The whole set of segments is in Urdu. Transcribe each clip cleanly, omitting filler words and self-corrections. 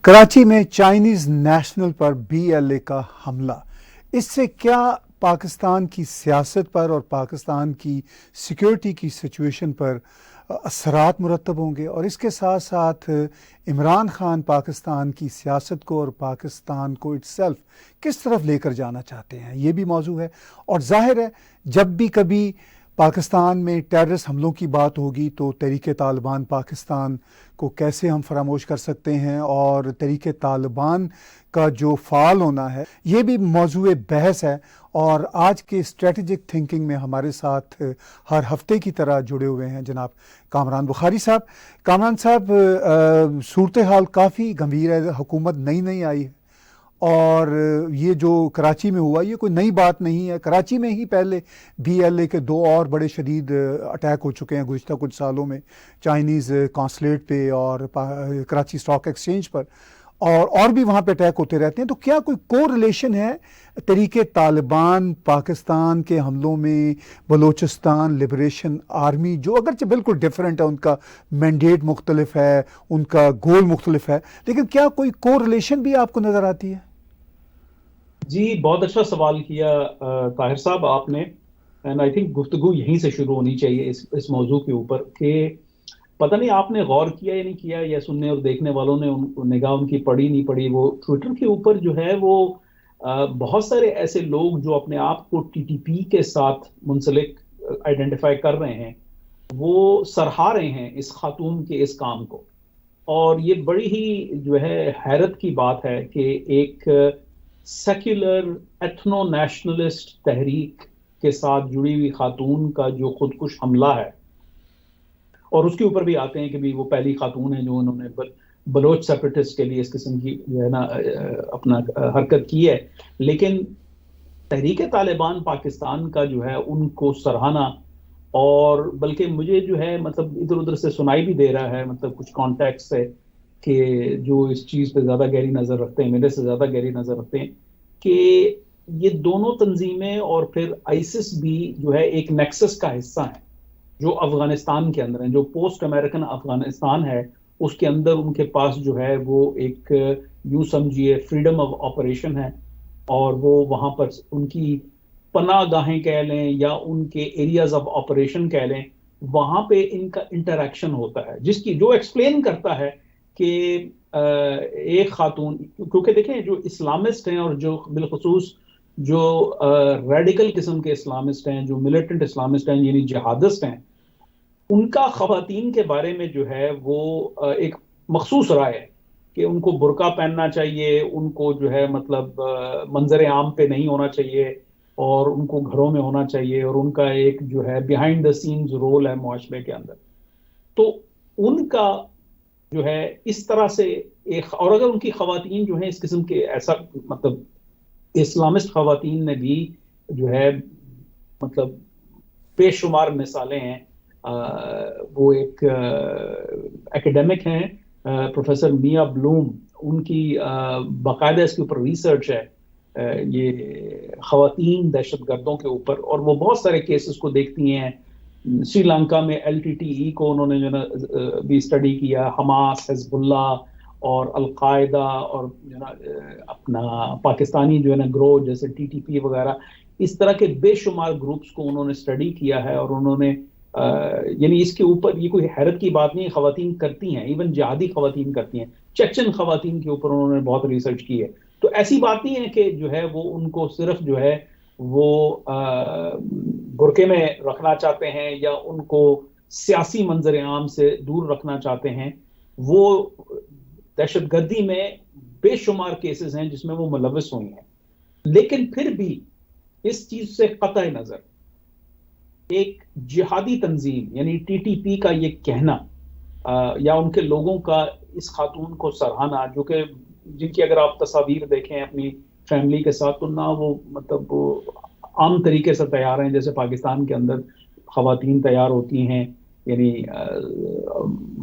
کراچی میں چائنیز نیشنل پر BLA کا حملہ، اس سے کیا پاکستان کی سیاست پر اور پاکستان کی سیکیورٹی کی سچویشن پر اثرات مرتب ہوں گے، اور اس کے ساتھ ساتھ عمران خان پاکستان کی سیاست کو اور پاکستان کو اٹ سیلف کس طرف لے کر جانا چاہتے ہیں، یہ بھی موضوع ہے۔ اور ظاہر ہے جب بھی کبھی پاکستان میں ٹیررسٹ حملوں کی بات ہوگی تو تحریک طالبان پاکستان کو کیسے ہم فراموش کر سکتے ہیں، اور تحریک طالبان کا جو فعال ہونا ہے یہ بھی موضوع بحث ہے۔ اور آج کے اسٹریٹجک تھنکنگ میں ہمارے ساتھ ہر ہفتے کی طرح جڑے ہوئے ہیں جناب کامران بخاری صاحب۔ کامران صاحب، صورتحال کافی گمبھیر ہے، حکومت نئی آئی ہے، اور یہ جو کراچی میں ہوا یہ کوئی نئی بات نہیں ہے۔ کراچی میں ہی پہلے BLA کے 2 اور بڑے شدید اٹیک ہو چکے ہیں گزشتہ کچھ سالوں میں، چائنیز قونصلیٹ پہ اور کراچی اسٹاک ایکسچینج پر، اور بھی وہاں پہ اٹیک ہوتے رہتے ہیں۔ تو کیا کوئی کو ریلیشن ہے تحریک طالبان پاکستان کے حملوں میں بلوچستان لبریشن آرمی، جو اگرچہ بالکل ڈیفرنٹ ہے، ان کا مینڈیٹ مختلف ہے، ان کا گول مختلف ہے، لیکن کیا کوئی کو ریلیشن بھی آپ کو نظر آتی ہے؟ جی، بہت اچھا سوال کیا طاہر صاحب آپ نے، اینڈ آئی تھنک گفتگو یہیں سے شروع ہونی چاہیے اس موضوع کے اوپر کہ پتہ نہیں آپ نے غور کیا یا نہیں کیا، یا سننے اور دیکھنے والوں نے نگاہ ان کی پڑی نہیں پڑی، وہ ٹویٹر کے اوپر جو ہے وہ بہت سارے ایسے لوگ جو اپنے آپ کو TTP کے ساتھ منسلک آئیڈینٹیفائی کر رہے ہیں، وہ سراہ رہے ہیں اس خاتون کے اس کام کو۔ اور یہ بڑی ہی جو ہے حیرت کی بات ہے کہ ایک سیکولر ایتھنو نیشنلسٹ تحریک کے ساتھ جڑی ہوئی خاتون کا جو خودکش حملہ ہے، اور اس کے اوپر بھی آتے ہیں کہ بھی وہ پہلی خاتون ہے جو انہوں نے بلوچ سیپریٹسٹ کے لیے اس قسم کی جو ہے نا اپنا حرکت کی ہے، لیکن تحریک طالبان پاکستان کا جو ہے ان کو سراہنا، اور بلکہ مجھے جو ہے مطلب ادھر ادھر سے سنائی بھی دے رہا ہے، مطلب کچھ کانٹیکٹ سے کہ جو اس چیز پہ زیادہ گہری نظر رکھتے ہیں، میرے سے زیادہ گہری نظر رکھتے ہیں، کہ یہ دونوں تنظیمیں اور پھر ISIS بھی جو ہے ایک نیکسس کا حصہ ہیں جو افغانستان کے اندر ہیں، جو پوسٹ امریکن افغانستان ہے اس کے اندر ان کے پاس جو ہے وہ ایک یوں سمجھیے فریڈم آف آپریشن ہے، اور وہ وہاں پر ان کی پناہ گاہیں کہہ لیں یا ان کے ایریاز آف آپریشن کہہ لیں، وہاں پہ ان کا انٹریکشن ہوتا ہے، جس کی جو ایکسپلین کرتا ہے کہ ایک خاتون، کیونکہ دیکھیں جو اسلامسٹ ہیں اور جو بالخصوص جو ریڈیکل قسم کے اسلامسٹ ہیں، جو ملیٹنٹ اسلامسٹ ہیں یعنی جہادسٹ ہیں، ان کا خواتین کے بارے میں جو ہے وہ ایک مخصوص رائے ہے کہ ان کو برقع پہننا چاہیے، ان کو جو ہے مطلب منظر عام پہ نہیں ہونا چاہیے، اور ان کو گھروں میں ہونا چاہیے، اور ان کا ایک جو ہے بیہائنڈ دا سینز رول ہے معاشرے کے اندر۔ تو ان کا جو ہے اس طرح سے ایک، اور اگر ان کی خواتین جو ہیں اس قسم کے ایسا مطلب اسلامسٹ خواتین نے بھی جو ہے مطلب بے شمار مثالیں ہیں۔ وہ ایک ایکیڈیمک ہیں پروفیسر میاں بلوم، ان کی باقاعدہ اس کے اوپر ریسرچ ہے یہ خواتین دہشت گردوں کے اوپر، اور وہ بہت سارے کیسز کو دیکھتی ہیں۔ سری لنکا میں LTTE کو انہوں نے جو نا بھی اسٹڈی کیا، حماس، حزب اللہ اور القاعدہ، اور جو نا اپنا پاکستانی جو ہے نا گروہ جیسے TTP وغیرہ، اس طرح کے بے شمار گروپس کو انہوں نے اسٹڈی کیا ہے، اور انہوں نے یعنی اس کے اوپر یہ کوئی حیرت کی بات نہیں، خواتین کرتی ہیں، ایون جہادی خواتین کرتی ہیں، چچن خواتین کے اوپر انہوں نے بہت ریسرچ کی ہے۔ تو ایسی بات نہیں ہے کہ جو ہے وہ ان کو صرف جو ہے وہ برقعے میں رکھنا چاہتے ہیں یا ان کو سیاسی منظر عام سے دور رکھنا چاہتے ہیں۔ وہ دہشت گردی میں بے شمار کیسز ہیں جس میں وہ ملوث ہوئی ہیں، لیکن پھر بھی اس چیز سے قطع نظر ایک جہادی تنظیم یعنی TTP کا یہ کہنا یا ان کے لوگوں کا اس خاتون کو سراہنا، جو کہ جن کی اگر آپ تصاویر دیکھیں اپنی فیملی کے ساتھ، تو نہ وہ مطلب وہ عام طریقے سے تیار ہیں جیسے پاکستان کے اندر خواتین تیار ہوتی ہیں، یعنی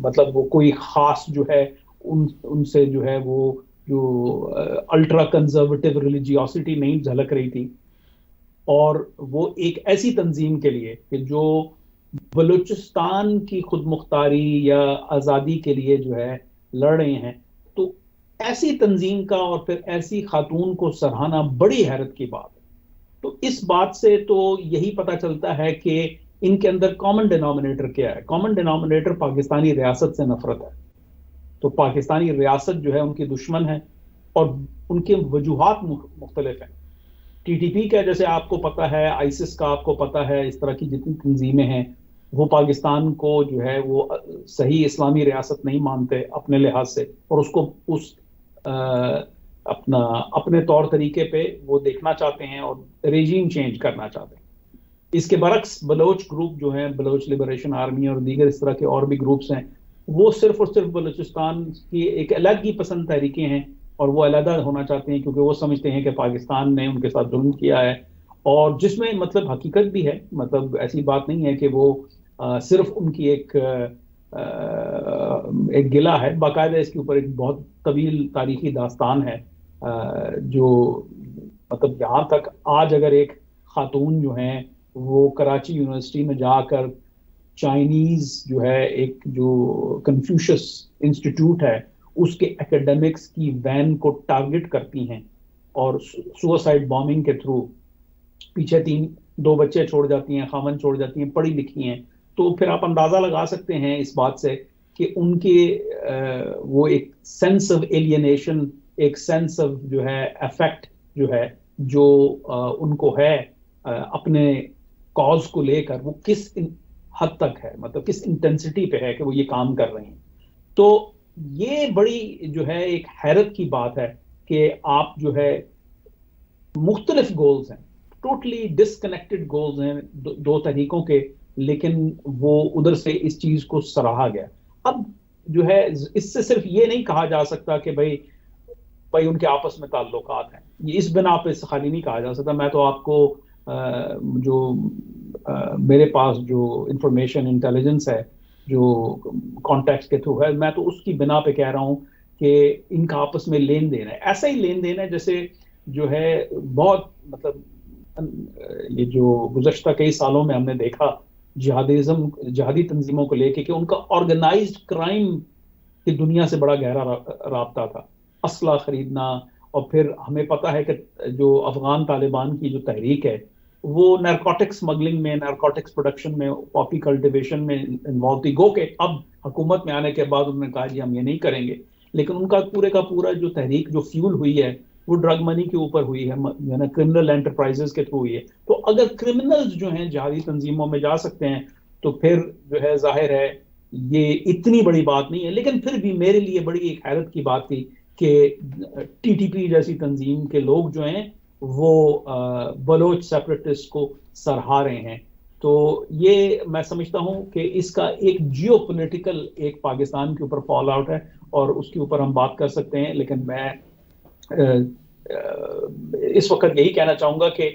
مطلب وہ کوئی خاص جو ہے ان سے جو ہے وہ جو الٹرا کنزرویٹو ریلیجیوسٹی نہیں جھلک رہی تھی، اور وہ ایک ایسی تنظیم کے لیے کہ جو بلوچستان کی خود مختاری یا آزادی کے لیے جو ہے لڑ رہے ہیں۔ تو ایسی تنظیم کا اور پھر ایسی خاتون کو سراہنا بڑی حیرت کی بات ہے. تو اس بات سے تو یہی پتہ چلتا ہے کہ ان کے اندر کامن ڈینامینیٹر کیا ہے. کامن ڈینامینیٹر پاکستانی ریاست سے نفرت ہے. تو پاکستانی ریاست جو ہے ان کی دشمن ہے اور ان کے وجوہات مختلف ہیں. ٹی ٹی پی کا جیسے آپ کو پتہ ہے, آئیسس کا آپ کو پتہ ہے, اس طرح کی جتنی تنظیمیں ہیں وہ پاکستان کو جو ہے وہ صحیح اسلامی ریاست نہیں مانتے اپنے لحاظ سے, اور اس کو اس اپنے طور طریقے پہ وہ دیکھنا چاہتے ہیں اور ریجیم چینج کرنا چاہتے ہیں. اس کے برعکس بلوچ گروپ جو ہیں, بلوچ لبریشن آرمی اور دیگر اس طرح کے اور بھی گروپس ہیں, وہ صرف اور صرف بلوچستان کی ایک الگ ہی پسند تحریکیں ہیں اور وہ علیحدہ ہونا چاہتے ہیں کیونکہ وہ سمجھتے ہیں کہ پاکستان نے ان کے ساتھ ظلم کیا ہے, اور جس میں مطلب حقیقت بھی ہے. مطلب ایسی بات نہیں ہے کہ وہ صرف ان کی ایک گلہ ہے, باقاعدہ اس کے اوپر ایک بہت طویل تاریخی داستان ہے جو مطلب یہاں تک آج اگر ایک خاتون جو ہیں وہ کراچی یونیورسٹی میں جا کر چائنیز جو ہے ایک جو کنفیوشس انسٹیٹیوٹ ہے اس کے ایکیڈمکس کی وین کو ٹارگٹ کرتی ہیں اور سوسائڈ بامبنگ کے تھرو پیچھے 2 بچے چھوڑ جاتی ہیں, خامن چھوڑ جاتی ہیں, پڑھی لکھی ہیں, تو پھر آپ اندازہ لگا سکتے ہیں اس بات سے کہ ان کے وہ ایک سینس آف ایلینیشن, ایک سینس آف جو ہے افیکٹ جو ہے جو ان کو ہے اپنے کاز کو لے کر, وہ کس حد تک ہے, مطلب کس انٹینسٹی پہ ہے کہ وہ یہ کام کر رہے ہیں. تو یہ بڑی جو ہے ایک حیرت کی بات ہے کہ آپ جو ہے مختلف گولز ہیں, ٹوٹلی ڈسکنیکٹڈ گولز ہیں 2 طریقوں کے, لیکن وہ ادھر سے اس چیز کو سراہا گیا. اب جو ہے اس سے صرف یہ نہیں کہا جا سکتا کہ بھائی ان کے آپس میں تعلقات ہیں, یہ اس بنا پہ خالی نہیں کہا جا سکتا. میں تو آپ کو جو میرے پاس جو انفارمیشن انٹیلیجنس ہے جو کانٹیکٹس کے تھرو ہے, میں تو اس کی بنا پہ کہہ رہا ہوں کہ ان کا آپس میں لین دین ہے, ایسا ہی لین دین ہے جیسے جو ہے بہت مطلب یہ جو گزشتہ کئی سالوں میں ہم نے دیکھا جہادی تنظیموں کو لے کے کہ ان کا آرگنائزڈ کرائم کی دنیا سے بڑا گہرا رابطہ تھا, اسلحہ خریدنا, اور پھر ہمیں پتہ ہے کہ جو افغان طالبان کی جو تحریک ہے وہ نارکوٹکس اسمگلنگ میں, نارکوٹکس پروڈکشن میں, پاپی کلٹیویشن میں انوالو تھی. گو کہ اب حکومت میں آنے کے بعد انہوں نے کہا جی ہم یہ نہیں کریں گے, لیکن ان کا پورے کا پورا جو تحریک جو فیول ہوئی ہے وہ ڈرگ منی کے اوپر ہوئی ہے, یعنی کرمنل انٹرپرائزز کے تھرو ہوئی ہے. تو اگر کرمنلز جو ہیں جہادی تنظیموں میں جا سکتے ہیں تو پھر جو ہے ظاہر ہے یہ اتنی بڑی بات نہیں ہے. لیکن پھر بھی میرے لیے بڑی ایک حیرت کی بات تھی کہ ٹی ٹی پی جیسی تنظیم کے لوگ جو ہیں وہ بلوچ سیپریٹسٹ کو سراہ رہے ہیں. تو یہ میں سمجھتا ہوں کہ اس کا ایک جیو پولیٹیکل ایک پاکستان کے اوپر فال آؤٹ ہے, اور اس کے اوپر ہم بات کر سکتے ہیں. لیکن میں اس وقت یہی کہنا چاہوں گا کہ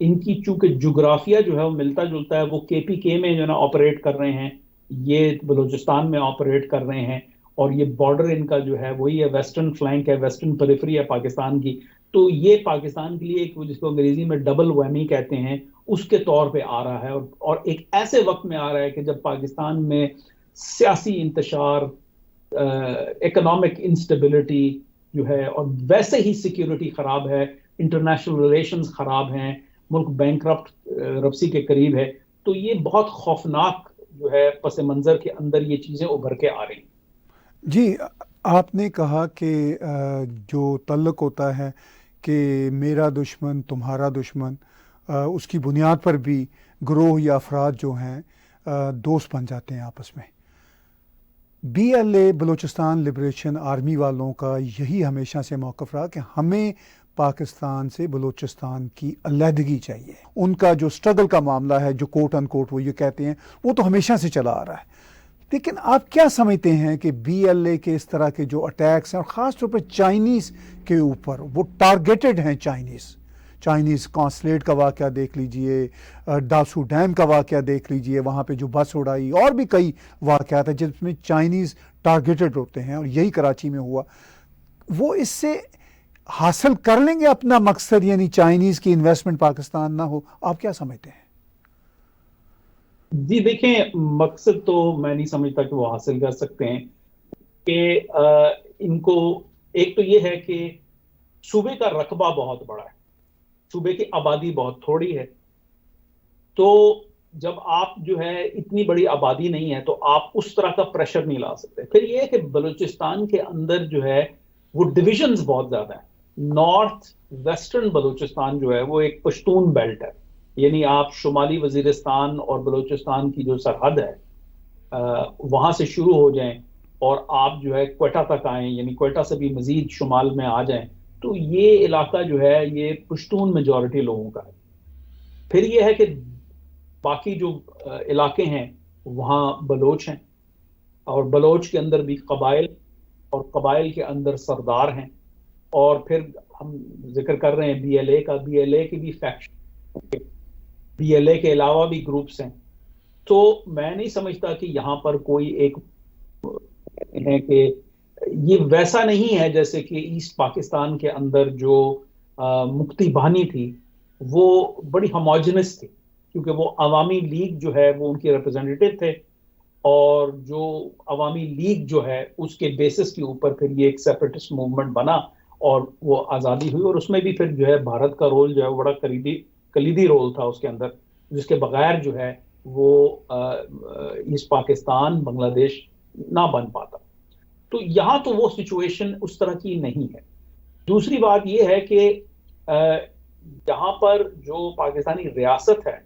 ان کی چونکہ جغرافیہ جو ہے وہ ملتا جلتا ہے, وہ کے پی کے میں جو ہے نا آپریٹ کر رہے ہیں, یہ بلوچستان میں آپریٹ کر رہے ہیں, اور یہ بارڈر ان کا جو ہے وہی ہے, ویسٹرن فلینک ہے, ویسٹرن پیریفری ہے پاکستان کی. تو یہ پاکستان کے لیے ایک جس کو انگریزی میں ڈبل ویمی کہتے ہیں اس کے طور پہ آ رہا ہے, اور ایک ایسے وقت میں آ رہا ہے کہ جب پاکستان میں سیاسی انتشار, اکنامک انسٹیبلٹی جو ہے, اور ویسے ہی سیکیورٹی خراب ہے, انٹرنیشنل ریلیشنز خراب ہیں, ملک بینکرپٹ رپسی کے قریب ہے. تو یہ بہت خوفناک جو ہے پس منظر کے اندر یہ چیزیں ابھر کے آ رہی ہیں. جی, آپ نے کہا کہ جو تعلق ہوتا ہے کہ میرا دشمن تمہارا دشمن, اس کی بنیاد پر بھی گروہ یا افراد جو ہیں دوست بن جاتے ہیں آپس میں. B L A Balochistan liberation army والوں کا یہی ہمیشہ سے موقف رہا کہ ہمیں پاکستان سے بلوچستان کی علیحدگی چاہیے. ان کا جو سٹرگل کا معاملہ ہے, جو کوٹ ان کوٹ وہ یہ کہتے ہیں, وہ تو ہمیشہ سے چلا آ رہا ہے. لیکن آپ کیا سمجھتے ہیں کہ بی ایل اے کے اس طرح کے جو اٹیکس ہیں, اور خاص طور پہ چائنیز کے اوپر, وہ ٹارگیٹڈ ہیں, چائنیز کانسلیٹ کا واقعہ دیکھ لیجئے, ڈاسو ڈیم کا واقعہ دیکھ لیجئے, وہاں پہ جو بس اڑائی, اور بھی کئی واقعات ہیں جس میں چائنیز ٹارگیٹڈ ہوتے ہیں, اور یہی کراچی میں ہوا. وہ اس سے حاصل کر لیں گے اپنا مقصد, یعنی چائنیز کی انویسٹمنٹ پاکستان نہ ہو؟ آپ کیا سمجھتے ہیں؟ جی دیکھیں, مقصد تو میں نہیں سمجھتا کہ وہ حاصل کر سکتے ہیں, کہ ان کو ایک تو یہ ہے کہ صوبے کا رقبہ بہت بڑا ہے، صوبے کی آبادی بہت تھوڑی ہے، تو جب آپ جو ہے اتنی بڑی آبادی نہیں ہے تو آپ اس طرح کا پریشر نہیں لا سکتے۔ پھر یہ ہے کہ بلوچستان کے اندر جو ہے وہ ڈویژنز بہت زیادہ ہیں۔ نارتھ ویسٹرن بلوچستان جو ہے وہ ایک پشتون بیلٹ ہے، یعنی آپ شمالی وزیرستان اور بلوچستان کی جو سرحد ہے وہاں سے شروع ہو جائیں اور آپ جو ہے کوئٹہ تک آئیں، یعنی کوئٹہ سے بھی مزید شمال میں آ جائیں، تو یہ علاقہ جو ہے یہ پشتون میجورٹی لوگوں کا ہے۔ پھر یہ ہے کہ باقی جو علاقے ہیں وہاں بلوچ ہیں، اور بلوچ کے اندر بھی قبائل، اور قبائل کے اندر سردار ہیں، اور پھر ہم ذکر کر رہے ہیں بی ایل اے کا، بی ایل اے کی بھی فیکشن، بی ایل اے کے علاوہ بھی گروپس ہیں۔ تو میں نہیں سمجھتا کہ یہاں پر کوئی ایک ہے کہ یہ ویسا نہیں ہے جیسے کہ ایسٹ پاکستان کے اندر جو مکتی بانی تھی وہ بڑی ہوموجنس تھی، کیونکہ وہ عوامی لیگ جو ہے وہ ان کے ریپرزینٹیو تھے، اور جو عوامی لیگ جو ہے اس کے بیسس کے اوپر پھر یہ ایک سیپریٹسٹ موومنٹ بنا اور وہ آزادی ہوئی، اور اس میں بھی پھر جو ہے بھارت کا رول جو ہے وہ بڑا کلیدی رول تھا اس کے اندر، جس کے بغیر جو ہے وہ ایسٹ پاکستان بنگلہ دیش نہ بن پاتا۔ تو یہاں تو وہ سچویشن اس طرح کی نہیں ہے۔ دوسری بات یہ ہے کہ یہاں پر جو پاکستانی ریاست ہے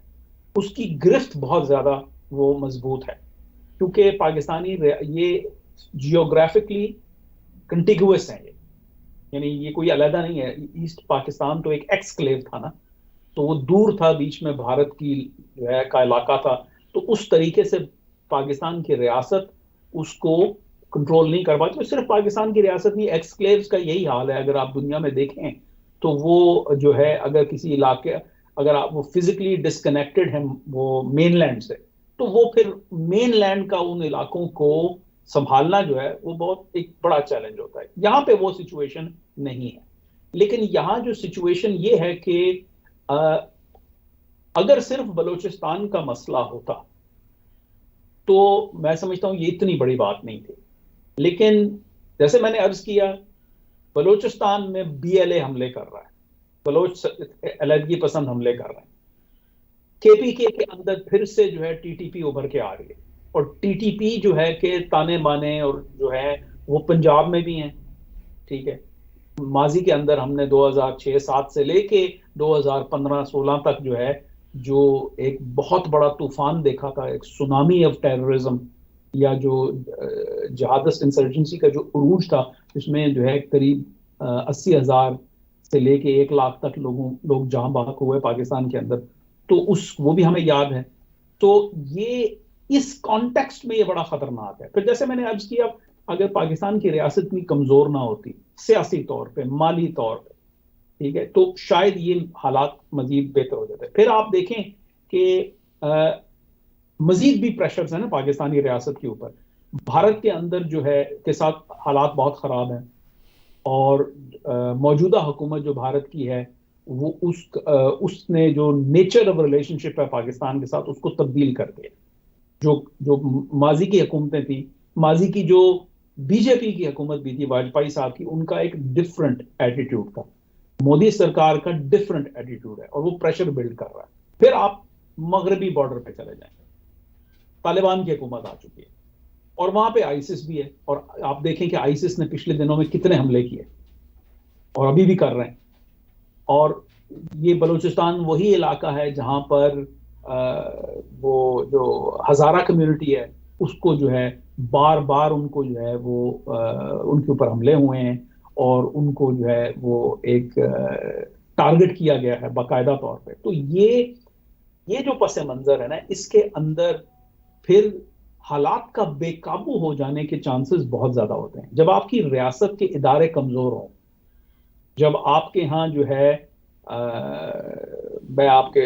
اس کی گرفت بہت زیادہ وہ مضبوط ہے، کیونکہ پاکستانی یہ جیوگرافکلی کنٹیگوس ہیں، یعنی یہ کوئی علیحدہ نہیں ہے۔ ایسٹ پاکستان تو ایک ایکسکلیو تھا نا، تو وہ دور تھا، بیچ میں بھارت کی جو ہے کا علاقہ تھا، تو اس طریقے سے پاکستان کی ریاست اس کو کنٹرول نہیں کر پاتی۔ صرف پاکستان کی ریاست نہیں، ایکسکلیوز کا یہی حال ہے۔ اگر آپ دنیا میں دیکھیں تو وہ جو ہے اگر کسی علاقے، اگر آپ وہ فزیکلی ڈسکنیکٹڈ ہیں وہ مین لینڈ سے، تو وہ پھر مین لینڈ کا ان علاقوں کو سنبھالنا جو ہے وہ بہت ایک بڑا چیلنج ہوتا ہے۔ یہاں پہ وہ سچویشن نہیں ہے، لیکن یہاں جو سچویشن یہ ہے کہ اگر صرف بلوچستان کا مسئلہ ہوتا تو میں سمجھتا ہوں یہ اتنی بڑی بات نہیں تھی، لیکن جیسے میں نے عرض کیا بلوچستان میں بی ایل اے حملے کر رہا ہے، بلوچ علیحدگی پسند حملے کر رہے ہیں، کے پی کے اندر پھر سے جو ہے ٹی ٹی پی ابھر کے آ رہی ہے، اور ٹی ٹی پی جو ہے کہ تانے بانے اور جو ہے وہ پنجاب میں بھی ہیں، ٹھیک ہے۔ ماضی کے اندر ہم نے 2006-07 سے لے کے 2015-16 تک جو ہے جو ایک بہت بڑا طوفان دیکھا تھا، ایک سونامی آف ٹیررزم، یا جو جہادسٹ انسرجنسی کا جو عروج تھا، اس میں جو ہے قریب 80,000 سے لے کے 1 لاکھ تک لوگ جہاں بحق ہوئے پاکستان کے اندر، تو وہ بھی ہمیں یاد ہے۔ تو یہ اس کانٹیکسٹ میں یہ بڑا خطرناک ہے۔ پھر جیسے میں نے عرض کیا، اگر پاکستان کی ریاست اتنی کمزور نہ ہوتی سیاسی طور پہ، مالی طور پہ، ٹھیک ہے، تو شاید یہ حالات مزید بہتر ہو جاتے۔ پھر آپ دیکھیں کہ مزید بھی پریشرز ہیں نا پاکستانی ریاست کے اوپر۔ بھارت کے اندر جو ہے کے ساتھ حالات بہت خراب ہیں، اور موجودہ حکومت جو بھارت کی ہے وہ اس نے جو نیچر آف ریلیشن شپ ہے پاکستان کے ساتھ اس کو تبدیل کر دیا۔ جو ماضی کی حکومتیں تھیں، ماضی کی جو بی جے پی کی حکومت بھی تھی واجپئی صاحب کی، ان کا ایک ڈفرنٹ ایٹیٹیوڈ تھا، مودی سرکار کا ڈفرنٹ ایٹیٹیوڈ ہے، اور وہ پریشر بلڈ کر رہا ہے۔ پھر آپ مغربی بارڈر پہ چلے جائیں، طالبان کی حکومت آ چکی ہے، اور وہاں پہ آئیسس بھی ہے، اور آپ دیکھیں کہ آئیسس نے پچھلے دنوں میں کتنے حملے کیے اور ابھی بھی کر رہے ہیں۔ اور یہ بلوچستان وہی علاقہ ہے جہاں پر وہ جو ہزارہ کمیونٹی ہے اس کو جو ہے بار بار ان کو جو ہے وہ ان کے اوپر حملے ہوئے ہیں، اور ان کو جو ہے وہ ایک ٹارگٹ کیا گیا ہے باقاعدہ طور پہ۔ تو یہ جو پس منظر ہے نا، اس کے اندر پھر حالات کا بے قابو ہو جانے کے چانسز بہت زیادہ ہوتے ہیں۔ جب آپ کی ریاست کے ادارے کمزور ہوں، جب آپ کے ہاں جو ہے میں آپ کے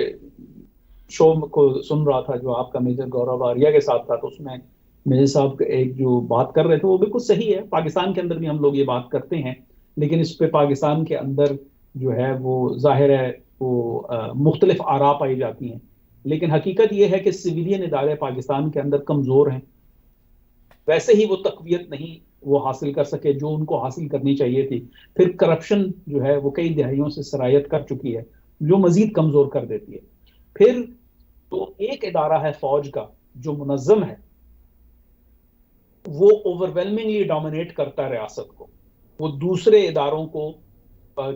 شو کو سن رہا تھا جو آپ کا میجر گورو آریہ کے ساتھ تھا، تو اس میں میجر صاحب ایک جو بات کر رہے تھے وہ بالکل صحیح ہے۔ پاکستان کے اندر بھی ہم لوگ یہ بات کرتے ہیں، لیکن اس پہ پاکستان کے اندر جو ہے وہ ظاہر ہے وہ مختلف آراء پائی جاتی ہیں، لیکن حقیقت یہ ہے کہ سویلین ادارے پاکستان کے اندر کمزور ہیں، ویسے ہی وہ تقویت نہیں وہ حاصل کر سکے جو ان کو حاصل کرنی چاہیے تھی. پھر کرپشن جو ہے وہ کئی دہائیوں سے سرایت کر چکی ہے جو مزید کمزور کر دیتی ہے. پھر تو ایک ادارہ ہے فوج کا جو منظم ہے, وہ اوور ڈومینیٹ کرتا ہے ریاست کو, وہ دوسرے اداروں کو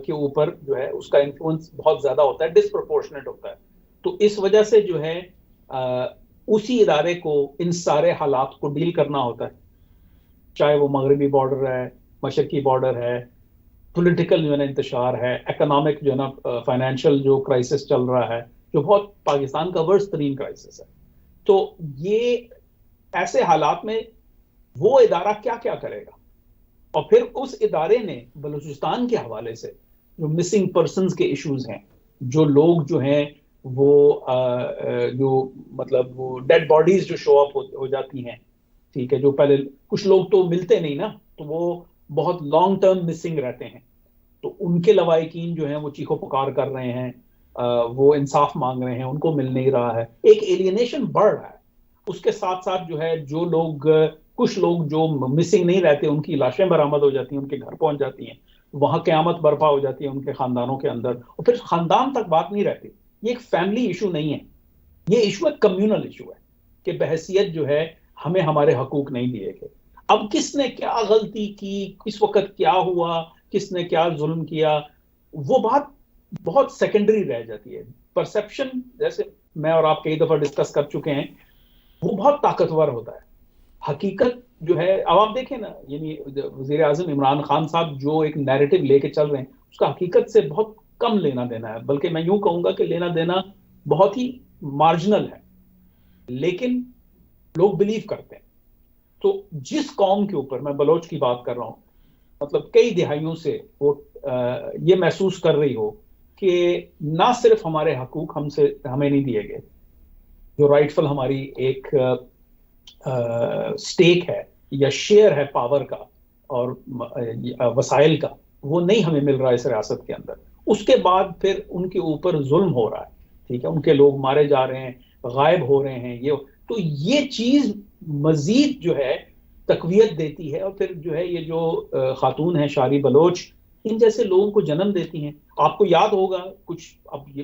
کے اوپر جو ہے اس کا انفلوئنس بہت زیادہ ہوتا ہے, ڈسپروپورشنیٹ ہوتا ہے. تو اس وجہ سے جو ہے اسی ادارے کو ان سارے حالات کو ڈیل کرنا ہوتا ہے, چاہے وہ مغربی بارڈر ہے, مشرقی بارڈر ہے, پولیٹیکل جو ہے نا انتشار ہے, اکنامک جو ہے نا فائنینشیل جو کرائسس چل رہا ہے جو بہت پاکستان کا ورسٹ ترین کرائسس ہے. تو یہ ایسے حالات میں وہ ادارہ کیا کیا کرے گا؟ اور پھر اس ادارے نے بلوچستان کے حوالے سے جو مسنگ پرسنز کے ایشوز ہیں, جو لوگ جو ہیں وہ جو مطلب وہ ڈیڈ باڈیز جو شو اپ ہو جاتی ہیں, ٹھیک ہے, جو پہلے کچھ لوگ تو ملتے نہیں نا, تو وہ بہت لانگ ٹرم مسنگ رہتے ہیں, تو ان کے لواحقین جو ہیں وہ چیخو پکار کر رہے ہیں, وہ انصاف مانگ رہے ہیں, ان کو مل نہیں رہا ہے, ایک ایلینیشن بڑھ رہا ہے. اس کے ساتھ ساتھ جو ہے جو لوگ کچھ لوگ جو مسنگ نہیں رہتے ان کی لاشیں برآمد ہو جاتی ہیں, ان کے گھر پہنچ جاتی ہیں, وہاں قیامت برپا ہو جاتی ہے ان کے خاندانوں کے اندر, اور پھر خاندان تک بات نہیں رہتی. یہ ایک فیملی ایشو نہیں ہے, یہ ایشو ایک کمیونل ایشو ہے کہ بحیثیت جو ہے ہمیں ہمارے حقوق نہیں دیے گئے. اب کس نے کیا غلطی کی, کس وقت کیا ہوا, کس نے کیا ظلم کیا, وہ بات بہت سیکنڈری رہ جاتی ہے. پرسیپشن جیسے میں اور آپ کئی دفعہ ڈسکس کر چکے ہیں وہ بہت طاقتور ہوتا ہے. حقیقت جو ہے اب آپ دیکھیں نا, یعنی وزیر اعظم عمران خان صاحب جو ایک نیریٹو لے کے چل رہے ہیں اس کا حقیقت سے بہت کم لینا دینا ہے, بلکہ میں یوں کہوں گا کہ لینا دینا بہت ہی مارجنل ہے, لیکن لوگ بلیو کرتے ہیں. تو جس قوم کے اوپر, میں بلوچ کی بات کر رہا ہوں, مطلب کئی دہائیوں سے وہ یہ محسوس کر رہی ہو کہ نہ صرف ہمارے حقوق ہمیں نہیں دیے گئے, جو رائٹ فل ہماری ایک سٹیک ہے یا شیئر ہے پاور کا اور وسائل کا, وہ نہیں ہمیں مل رہا اس ریاست کے اندر. اس کے بعد پھر ان کے اوپر ظلم ہو رہا ہے, ٹھیک ہے, ان کے لوگ مارے جا رہے ہیں, غائب ہو رہے ہیں, تو یہ چیز مزید جو ہے تقویت دیتی ہے. اور پھر جو ہے یہ جو خاتون ہیں شاری بلوچ, ان جیسے لوگوں کو جنم دیتی ہیں. آپ کو یاد ہوگا کچھ, اب یہ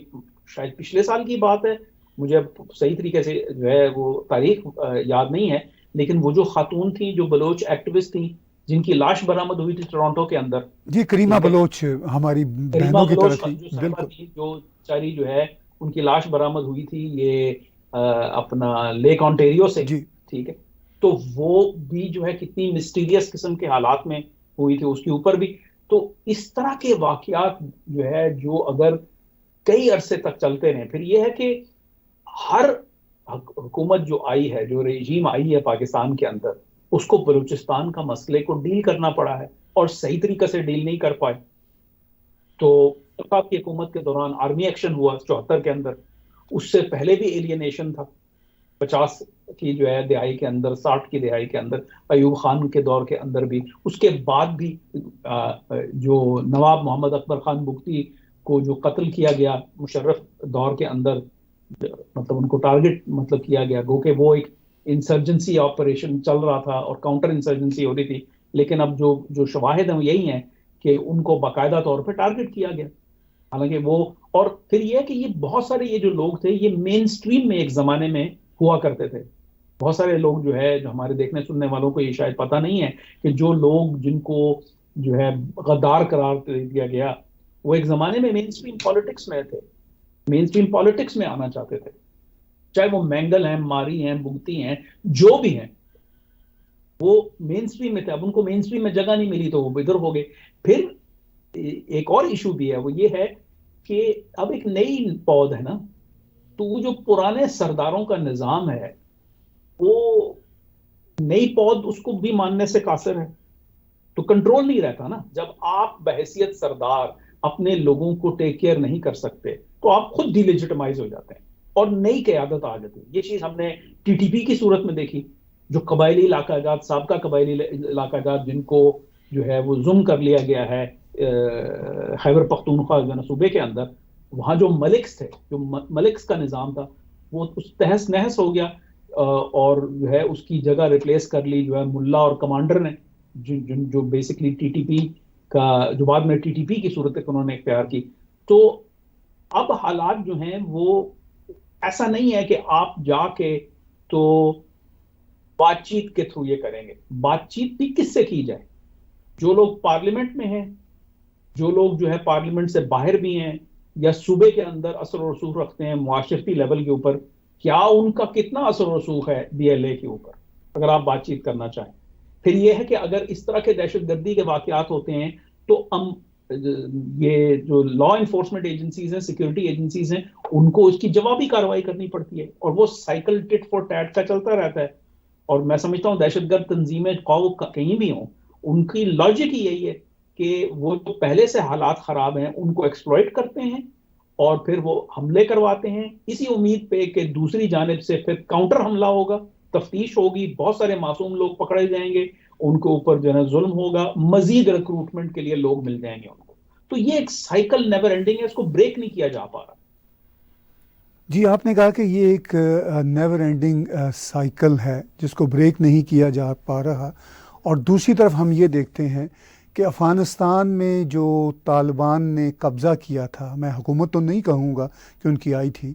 شاید پچھلے سال کی بات ہے, مجھے اب صحیح طریقے سے جو ہے وہ تاریخ یاد نہیں ہے, لیکن وہ جو خاتون تھیں جو بلوچ ایکٹیوسٹ تھیں جن کی لاش برآمد ہوئی تھی ٹورانٹو کے اندر, جی کریمہ بلوچ ہماری بہنوں کی طرف تھی, بالکل, جو چاری جو ہے ان کی لاش برآمد ہوئی تھی یہ اپنا لیک آنٹیریو سے, ٹھیک ہے, تو وہ بھی جو ہے کتنی مسٹیریس قسم کے حالات میں ہوئی تھی, اس کے اوپر بھی. تو اس طرح کے واقعات جو ہے جو اگر کئی عرصے تک چلتے رہیں, پھر یہ ہے کہ ہر حکومت جو آئی ہے, جو رجیم آئی ہے پاکستان کے اندر, اس کو بلوچستان کا مسئلے کو ڈیل کرنا پڑا ہے اور صحیح طریقے سے ڈیل نہیں کر پائے. تو آپ کی حکومت کے دوران آرمی ایکشن ہوا 74 کے اندر, اس سے پہلے بھی ایلینیشن تھا 50 کی جو ہے دہائی کے اندر, 60 کی دہائی کے اندر, ایوب خان کے دور کے اندر بھی, اس کے بعد بھی جو نواب محمد اکبر خان بگٹی کو جو قتل کیا گیا مشرف دور کے اندر, مطلب ان کو ٹارگٹ مطلب کیا گیا, گو کہ وہ ایک انسرجنسی آپریشن چل رہا تھا اور کاؤنٹر انسرجنسی ہو رہی تھی, لیکن اب جو شواہد ہیں وہ یہی ہیں کہ ان کو باقاعدہ طور پہ ٹارگٹ کیا گیا. حالانکہ وہ, اور پھر یہ کہ یہ بہت سارے یہ جو لوگ تھے یہ مین سٹریم میں ایک زمانے میں ہوا کرتے تھے. بہت سارے لوگ جو ہے, جو ہمارے دیکھنے سننے والوں کو یہ شاید پتہ نہیں ہے کہ جو لوگ جن کو جو ہے غدار قرار دیا گیا وہ ایک زمانے میں مین سٹریم پالیٹکس میں تھے, مین سٹریم پالیٹکس میں آنا چاہتے تھے, چاہے وہ مینگل ہیں, ماری ہیں, بگتی ہیں, جو بھی ہیں, وہ مین سٹریم میں تھے. اب ان کو مین سٹریم میں جگہ نہیں ملی تو وہ ادھر ہو گئے. پھر ایک اور ایشو بھی ہے, وہ یہ ہے کہ اب ایک نئی پود ہے نا, تو وہ جو پرانے سرداروں کا نظام ہے وہ نئی پود اس کو بھی ماننے سے قاصر ہے, تو کنٹرول نہیں رہتا نا. جب آپ بحیثیت سردار اپنے لوگوں کو ٹیک کیئر نہیں کر سکتے تو آپ خود ڈی لیجٹمائز ہو جاتے ہیں اور نئی قیادت آ جاتی ہے. یہ چیز ہم نے ٹی ٹی پی کی صورت میں دیکھی, جو قبائلی علاقہ جات, سابقہ قبائلی علاقہ جات جن کو جو ہے وہ ضم کر لیا گیا ہے خیبر پختونخوا صوبے کے اندر, وہاں جو ملکس تھے, جو ملکس کا نظام تھا وہ اس تہس نہس ہو گیا. اور جو ہے اس کی جگہ ریپلیس کر لی جو ہے ملا اور کمانڈر نے، جو بیسکلی ٹی ٹی پی کا، جو بعد میں ٹی ٹی پی کی صورت انہوں نے اختیار کی. تو اب حالات جو ہیں وہ ایسا نہیں ہے کہ آپ جا کے تو بات چیت کے تھرو یہ کریں گے. بات چیت بھی کس سے کی جائے؟ جو لوگ پارلیمنٹ میں ہیں، جو لوگ جو ہے پارلیمنٹ سے باہر بھی ہیں یا صوبے کے اندر اثر و رسوخ رکھتے ہیں معاشرتی لیول کے اوپر، کیا ان کا کتنا اثر و رسوخ ہے بی ایل اے کے اوپر اگر آپ بات چیت کرنا چاہیں؟ پھر یہ ہے کہ اگر اس طرح کے دہشت گردی کے واقعات ہوتے ہیں تو یہ جو لا انفورسمنٹ ایجنسیز ہیں، سیکورٹی ایجنسیز ہیں، ان کو اس کی جوابی کارروائی کرنی پڑتی ہے، اور وہ سائیکل ٹٹ فور ٹیٹ کا چلتا رہتا ہے. اور میں سمجھتا ہوں دہشت گرد تنظیمیں کہیں بھی ہوں، ان کی لاجک ہی یہی ہے کہ وہ جو پہلے سے حالات خراب ہیں ان کو ایکسپلوئٹ کرتے ہیں اور پھر وہ حملے کرواتے ہیں اسی امید پہ کہ دوسری جانب سے پھر کاؤنٹر حملہ ہوگا، تفتیش ہوگی، بہت سارے معصوم لوگ پکڑے جائیں گے، ان کے اوپر جو ہے ظلم ہوگا، مزید ریکروٹمنٹ کے لیے لوگ مل جائیں گے ان کو. تو یہ ایک سائیکل نیور اینڈنگ ہے، اس کو بریک نہیں کیا جا پا رہا. جی آپ نے کہا کہ یہ ایک نیور اینڈنگ سائیکل ہے جس کو بریک نہیں کیا جا پا رہا، اور دوسری طرف ہم یہ دیکھتے ہیں کہ افغانستان میں جو طالبان نے قبضہ کیا تھا، میں حکومت تو نہیں کہوں گا کہ ان کی آئی تھی،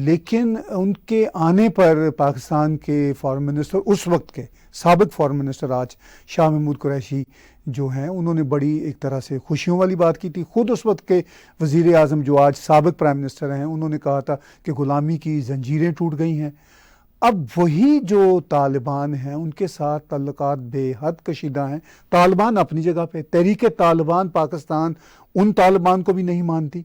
لیکن ان کے آنے پر پاکستان کے فارن منسٹر، اس وقت کے سابق فارن منسٹر آج شاہ محمود قریشی جو ہیں، انہوں نے بڑی ایک طرح سے خوشیوں والی بات کی تھی. خود اس وقت کے وزیر اعظم جو آج سابق پرائم منسٹر ہیں، انہوں نے کہا تھا کہ غلامی کی زنجیریں ٹوٹ گئی ہیں. اب وہی جو طالبان ہیں ان کے ساتھ تعلقات بے حد کشیدہ ہیں. طالبان اپنی جگہ پہ، تحریک طالبان پاکستان ان طالبان کو بھی نہیں مانتی.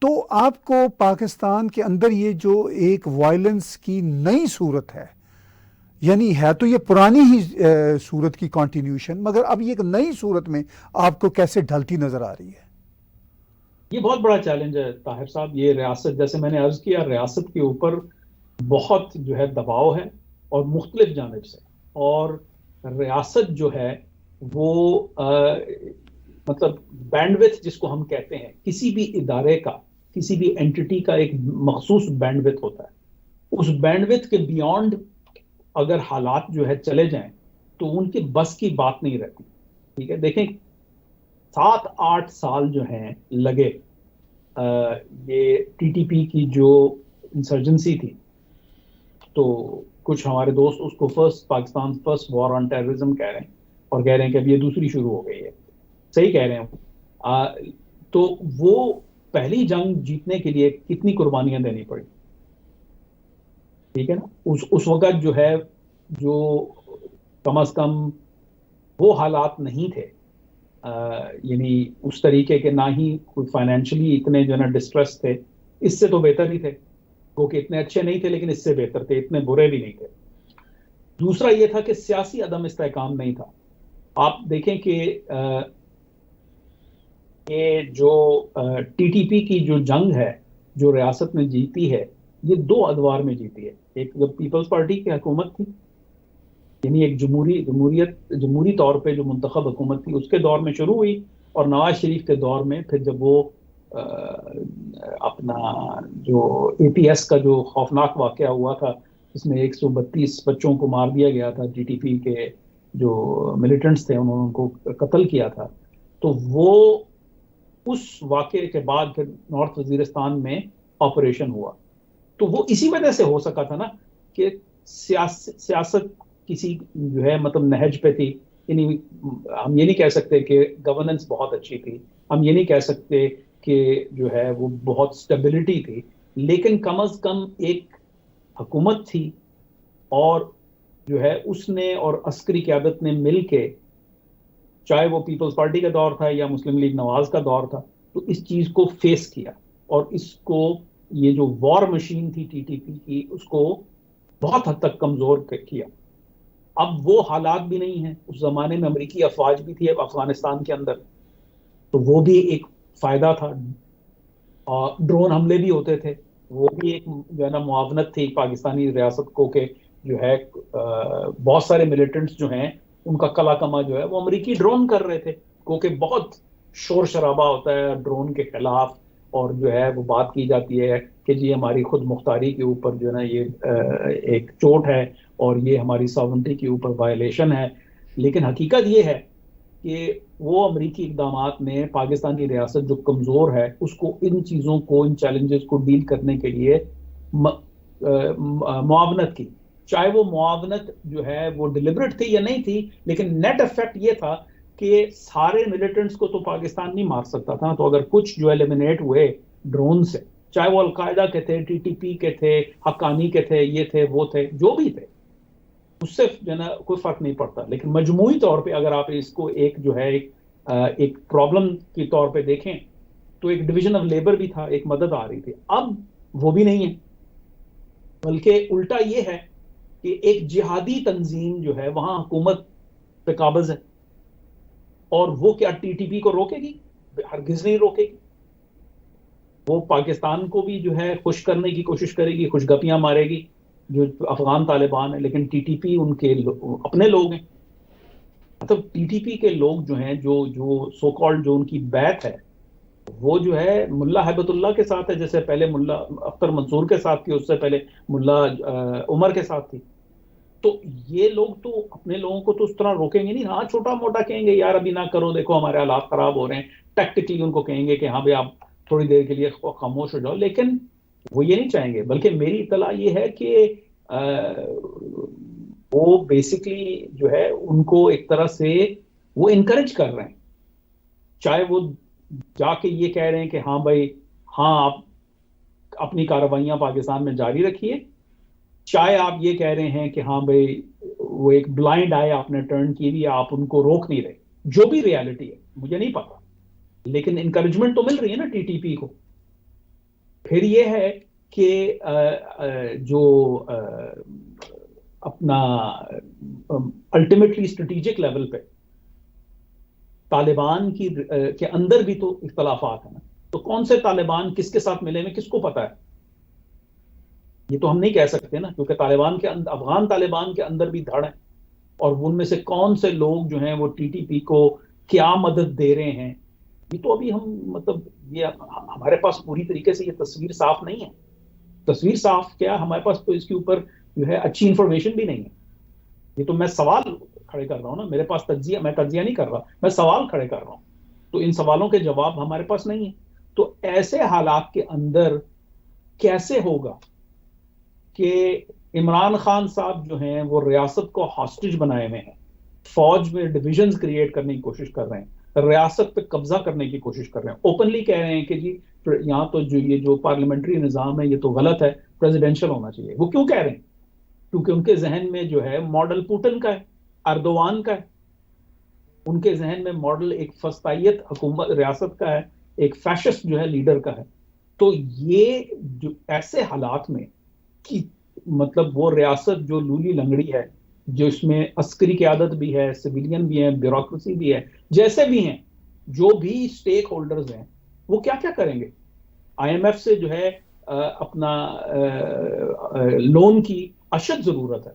تو آپ کو پاکستان کے اندر یہ جو ایک وائلنس کی نئی صورت ہے، یعنی ہے تو یہ پرانی ہی صورت کی کنٹینیوشن، مگر اب یہ ایک نئی صورت میں آپ کو کیسے ڈھلتی نظر آ رہی ہے؟ یہ بہت بڑا چیلنج ہے طاہر صاحب. یہ ریاست، جیسے میں نے عرض کیا، ریاست کے اوپر بہت جو ہے دباؤ ہے اور مختلف جانب سے، اور ریاست جو ہے وہ مطلب بینڈ وتھ جس کو ہم کہتے ہیں، کسی بھی ادارے کا، کسی بھی اینٹی کا ایک مخصوص بینڈ وتھ ہوتا ہے. اس بینڈ وتھ کے بیونڈ اگر حالات جو ہے چلے جائیں تو ان کی بس کی بات نہیں رہتی. ٹھیک ہے، دیکھیں 7-8 سال جو ہیں لگے یہ ٹی ٹی پی کی جو انسرجنسی تھی، تو کچھ ہمارے دوست اس کو پاکستان فرسٹ وار آن ٹیررزم کہہ رہے ہیں، اور کہہ رہے ہیں کہ اب یہ دوسری شروع ہو گئی ہے. صحیح کہہ رہے ہیں. تو وہ پہلی جنگ جیتنے کے لیے کتنی قربانیاں دینی پڑی. ٹھیک ہے نا، اس وقت جو ہے، جو کم از کم وہ حالات نہیں تھے، یعنی اس طریقے کے، نہ ہی کوئی فائنینشلی اتنے جو ہے نا ڈسٹریس تھے. اس سے تو بہتر ہی تھے، کیونکہ اتنے اچھے نہیں تھے لیکن اس سے بہتر تھے، اتنے برے بھی نہیں تھے. دوسرا یہ تھا کہ سیاسی عدم استحکام نہیں تھا. آپ دیکھیں کہ یہ جو ٹی ٹی پی کی جو جنگ ہے جو ریاست نے جیتی ہے، یہ 2 ادوار میں جیتی ہے. ایک جب پیپلز پارٹی کی حکومت تھی، یعنی ایک جمہوری طور پہ جو منتخب حکومت تھی، اس کے دور میں شروع ہوئی، اور نواز شریف کے دور میں پھر جب وہ اپنا جو اے پی ایس کا جو خوفناک واقعہ ہوا تھا، جس میں 132 بچوں کو مار دیا گیا تھا، ٹی ٹی پی کے جو ملیٹنٹس تھے انہوں نے ان کو قتل کیا تھا، تو وہ اس واقعے کے بعد پھر نارتھ وزیرستان میں آپریشن ہوا. تو وہ اسی وجہ سے ہو سکا تھا نا کہ سیاست کسی جو ہے مطلب نہج پہ تھی. یعنی ہم یہ نہیں کہہ سکتے کہ گورننس بہت اچھی تھی، ہم یہ نہیں کہہ سکتے کہ جو ہے وہ بہت سٹیبلٹی تھی، لیکن کم از کم ایک حکومت تھی، اور جو ہے اس نے اور عسکری قیادت نے مل کے، چاہے وہ پیپلز پارٹی کا دور تھا یا مسلم لیگ نواز کا دور تھا، تو اس چیز کو فیس کیا، اور اس کو یہ جو وار مشین تھی ٹی ٹی پی کی، اس کو بہت حد تک کمزور کیا. اب وہ حالات بھی نہیں ہیں. اس زمانے میں امریکی افواج بھی تھی اب افغانستان کے اندر، تو وہ بھی ایک فائدہ تھا. اور ڈرون حملے بھی ہوتے تھے، وہ بھی ایک جو ہے نا معاونت تھی پاکستانی ریاست کو، کہ جو ہے بہت سارے ملیٹنٹس جو ہیں ان کا کلا کما جو ہے وہ امریکی ڈرون کر رہے تھے، کیونکہ بہت شور شرابہ ہوتا ہے ڈرون کے خلاف، اور جو ہے وہ بات کی جاتی ہے کہ جی ہماری خود مختاری کے اوپر جو ہے نا یہ ایک چوٹ ہے اور یہ ہماری ساورنٹی کے اوپر وائلیشن ہے. لیکن حقیقت یہ ہے کہ وہ امریکی اقدامات نے پاکستان کی ریاست جو کمزور ہے اس کو ان چیزوں کو, ان چیلنجز کو ڈیل کرنے کے لیے معاونت کی. چاہے وہ معاونت جو ہے وہ ڈیلیبریٹ تھی یا نہیں تھی, لیکن نیٹ افیکٹ یہ تھا کہ سارے ملیٹنٹس کو تو پاکستان نہیں مار سکتا تھا. تو اگر کچھ جو ایلیمنیٹ ہوئے ڈرون سے, چاہے وہ القاعدہ کے تھے, ٹی ٹی پی کے تھے, حقانی کے تھے, یہ تھے وہ تھے, جو بھی تھے, اس سے جو ہے نا کوئی فرق نہیں پڑتا. لیکن مجموعی طور پہ اگر آپ اس کو ایک جو ہے ایک پرابلم کی طور پہ دیکھیں تو ایک ڈویژن آف لیبر بھی تھا, ایک مدد آ رہی تھی. اب وہ بھی نہیں ہے, بلکہ الٹا یہ ہے کہ ایک جہادی تنظیم جو ہے وہاں حکومت پہ قابض ہے, اور وہ کیا ٹی ٹی پی کو روکے گی؟ ہرگز نہیں روکے گی. وہ پاکستان کو بھی جو ہے خوش کرنے کی کوشش کرے گی, خوش گپیاں مارے گی جو افغان طالبان ہیں, لیکن ٹی ٹی پی ان کے اپنے لوگ ہیں. مطلب ٹی ٹی پی کے لوگ جو ہیں, جو سو کالڈ جو ان کی بیت ہے, وہ جو ہے ملا ہیبت اللہ کے ساتھ ہے, جیسے پہلے ملا اختر منصور کے ساتھ تھی, اس سے پہلے ملا عمر کے ساتھ تھی. تو یہ لوگ تو اپنے لوگوں کو تو اس طرح روکیں گے نہیں. ہاں چھوٹا موٹا کہیں گے یار ابھی نہ کرو, دیکھو ہمارے حالات خراب ہو رہے ہیں, ٹیکٹیکلی ان کو کہیں گے کہ ہاں بھائی آپ تھوڑی دیر کے لیے خاموش ہو جاؤ, لیکن وہ یہ نہیں چاہیں گے. بلکہ میری اطلاع یہ ہے کہ وہ بیسکلی جو ہے ان کو ایک طرح سے وہ انکریج کر رہے ہیں. چاہے وہ جا کے یہ کہہ رہے ہیں کہ ہاں بھائی ہاں آپ اپنی کارروائیاں پاکستان میں جاری رکھیے, چاہے آپ یہ کہہ رہے ہیں کہ ہاں بھائی وہ ایک بلائنڈ آئے آپ نے ٹرن کی بھی, آپ ان کو روک نہیں رہے. جو بھی ریالٹی ہے مجھے نہیں پتا, لیکن انکریجمنٹ تو مل رہی ہے نا ٹی ٹی پی کو. پھر یہ ہے کہ جو اپنا الٹیمیٹلی اسٹریٹجک لیول پہ طالبان کے اندر بھی تو اختلافات ہیں نا. تو کون سے طالبان کس کے ساتھ ملے ہوئے کس کو پتا ہے؟ یہ تو ہم نہیں کہہ سکتے نا, کیونکہ طالبان کے افغان طالبان کے اندر بھی دھڑ ہیں, اور ان میں سے کون سے لوگ جو ہیں وہ ٹی ٹی پی کو کیا مدد دے رہے ہیں, یہ تو ابھی ہم مطلب یہ ہمارے پاس پوری طریقے سے یہ تصویر صاف نہیں ہے. تصویر صاف کیا, ہمارے پاس تو اس کے اوپر جو ہے اچھی انفارمیشن بھی نہیں ہے. یہ تو میں سوال کھڑے کر رہا ہوں نا, میرے پاس میں تجزیہ نہیں کر رہا, میں سوال کھڑے کر رہا ہوں. تو ان سوالوں کے جواب ہمارے پاس نہیں ہے. تو ایسے حالات کے اندر کیسے ہوگا کہ عمران خان صاحب جو ہیں وہ ریاست کو ہاسٹیج بنائے ہوئے ہیں, فوج میں ڈویژنز کریٹ کرنے کی کوشش کر رہے ہیں, ریاست پہ قبضہ کرنے کی کوشش کر رہے ہیں, اوپنلی کہہ رہے ہیں کہ جی یہاں تو جو پارلیمنٹری نظام ہے یہ تو غلط ہے, پریزیڈینشل ہونا چاہیے. وہ کیوں کہہ رہے ہیں؟ کیونکہ ان کے ذہن میں جو ہے ماڈل پوٹن کا ہے, اردوان کا ہے. ان کے ذہن میں ماڈل ایک فسطائیت حکومت ریاست کا ہے, ایک فیشسٹ جو ہے لیڈر کا ہے. تو یہ جو ایسے حالات میں کہ مطلب وہ ریاست جو لولی لنگڑی ہے, جو اس میں عسکری قیادت بھی ہے, سویلین بھی ہے, بیوروکریسی بھی ہے, جیسے بھی ہیں جو بھی سٹیک ہولڈرز ہیں, وہ کیا کیا کریں گے؟ آئی ایم ایف سے جو ہے اپنا لون کی اشد ضرورت ہے,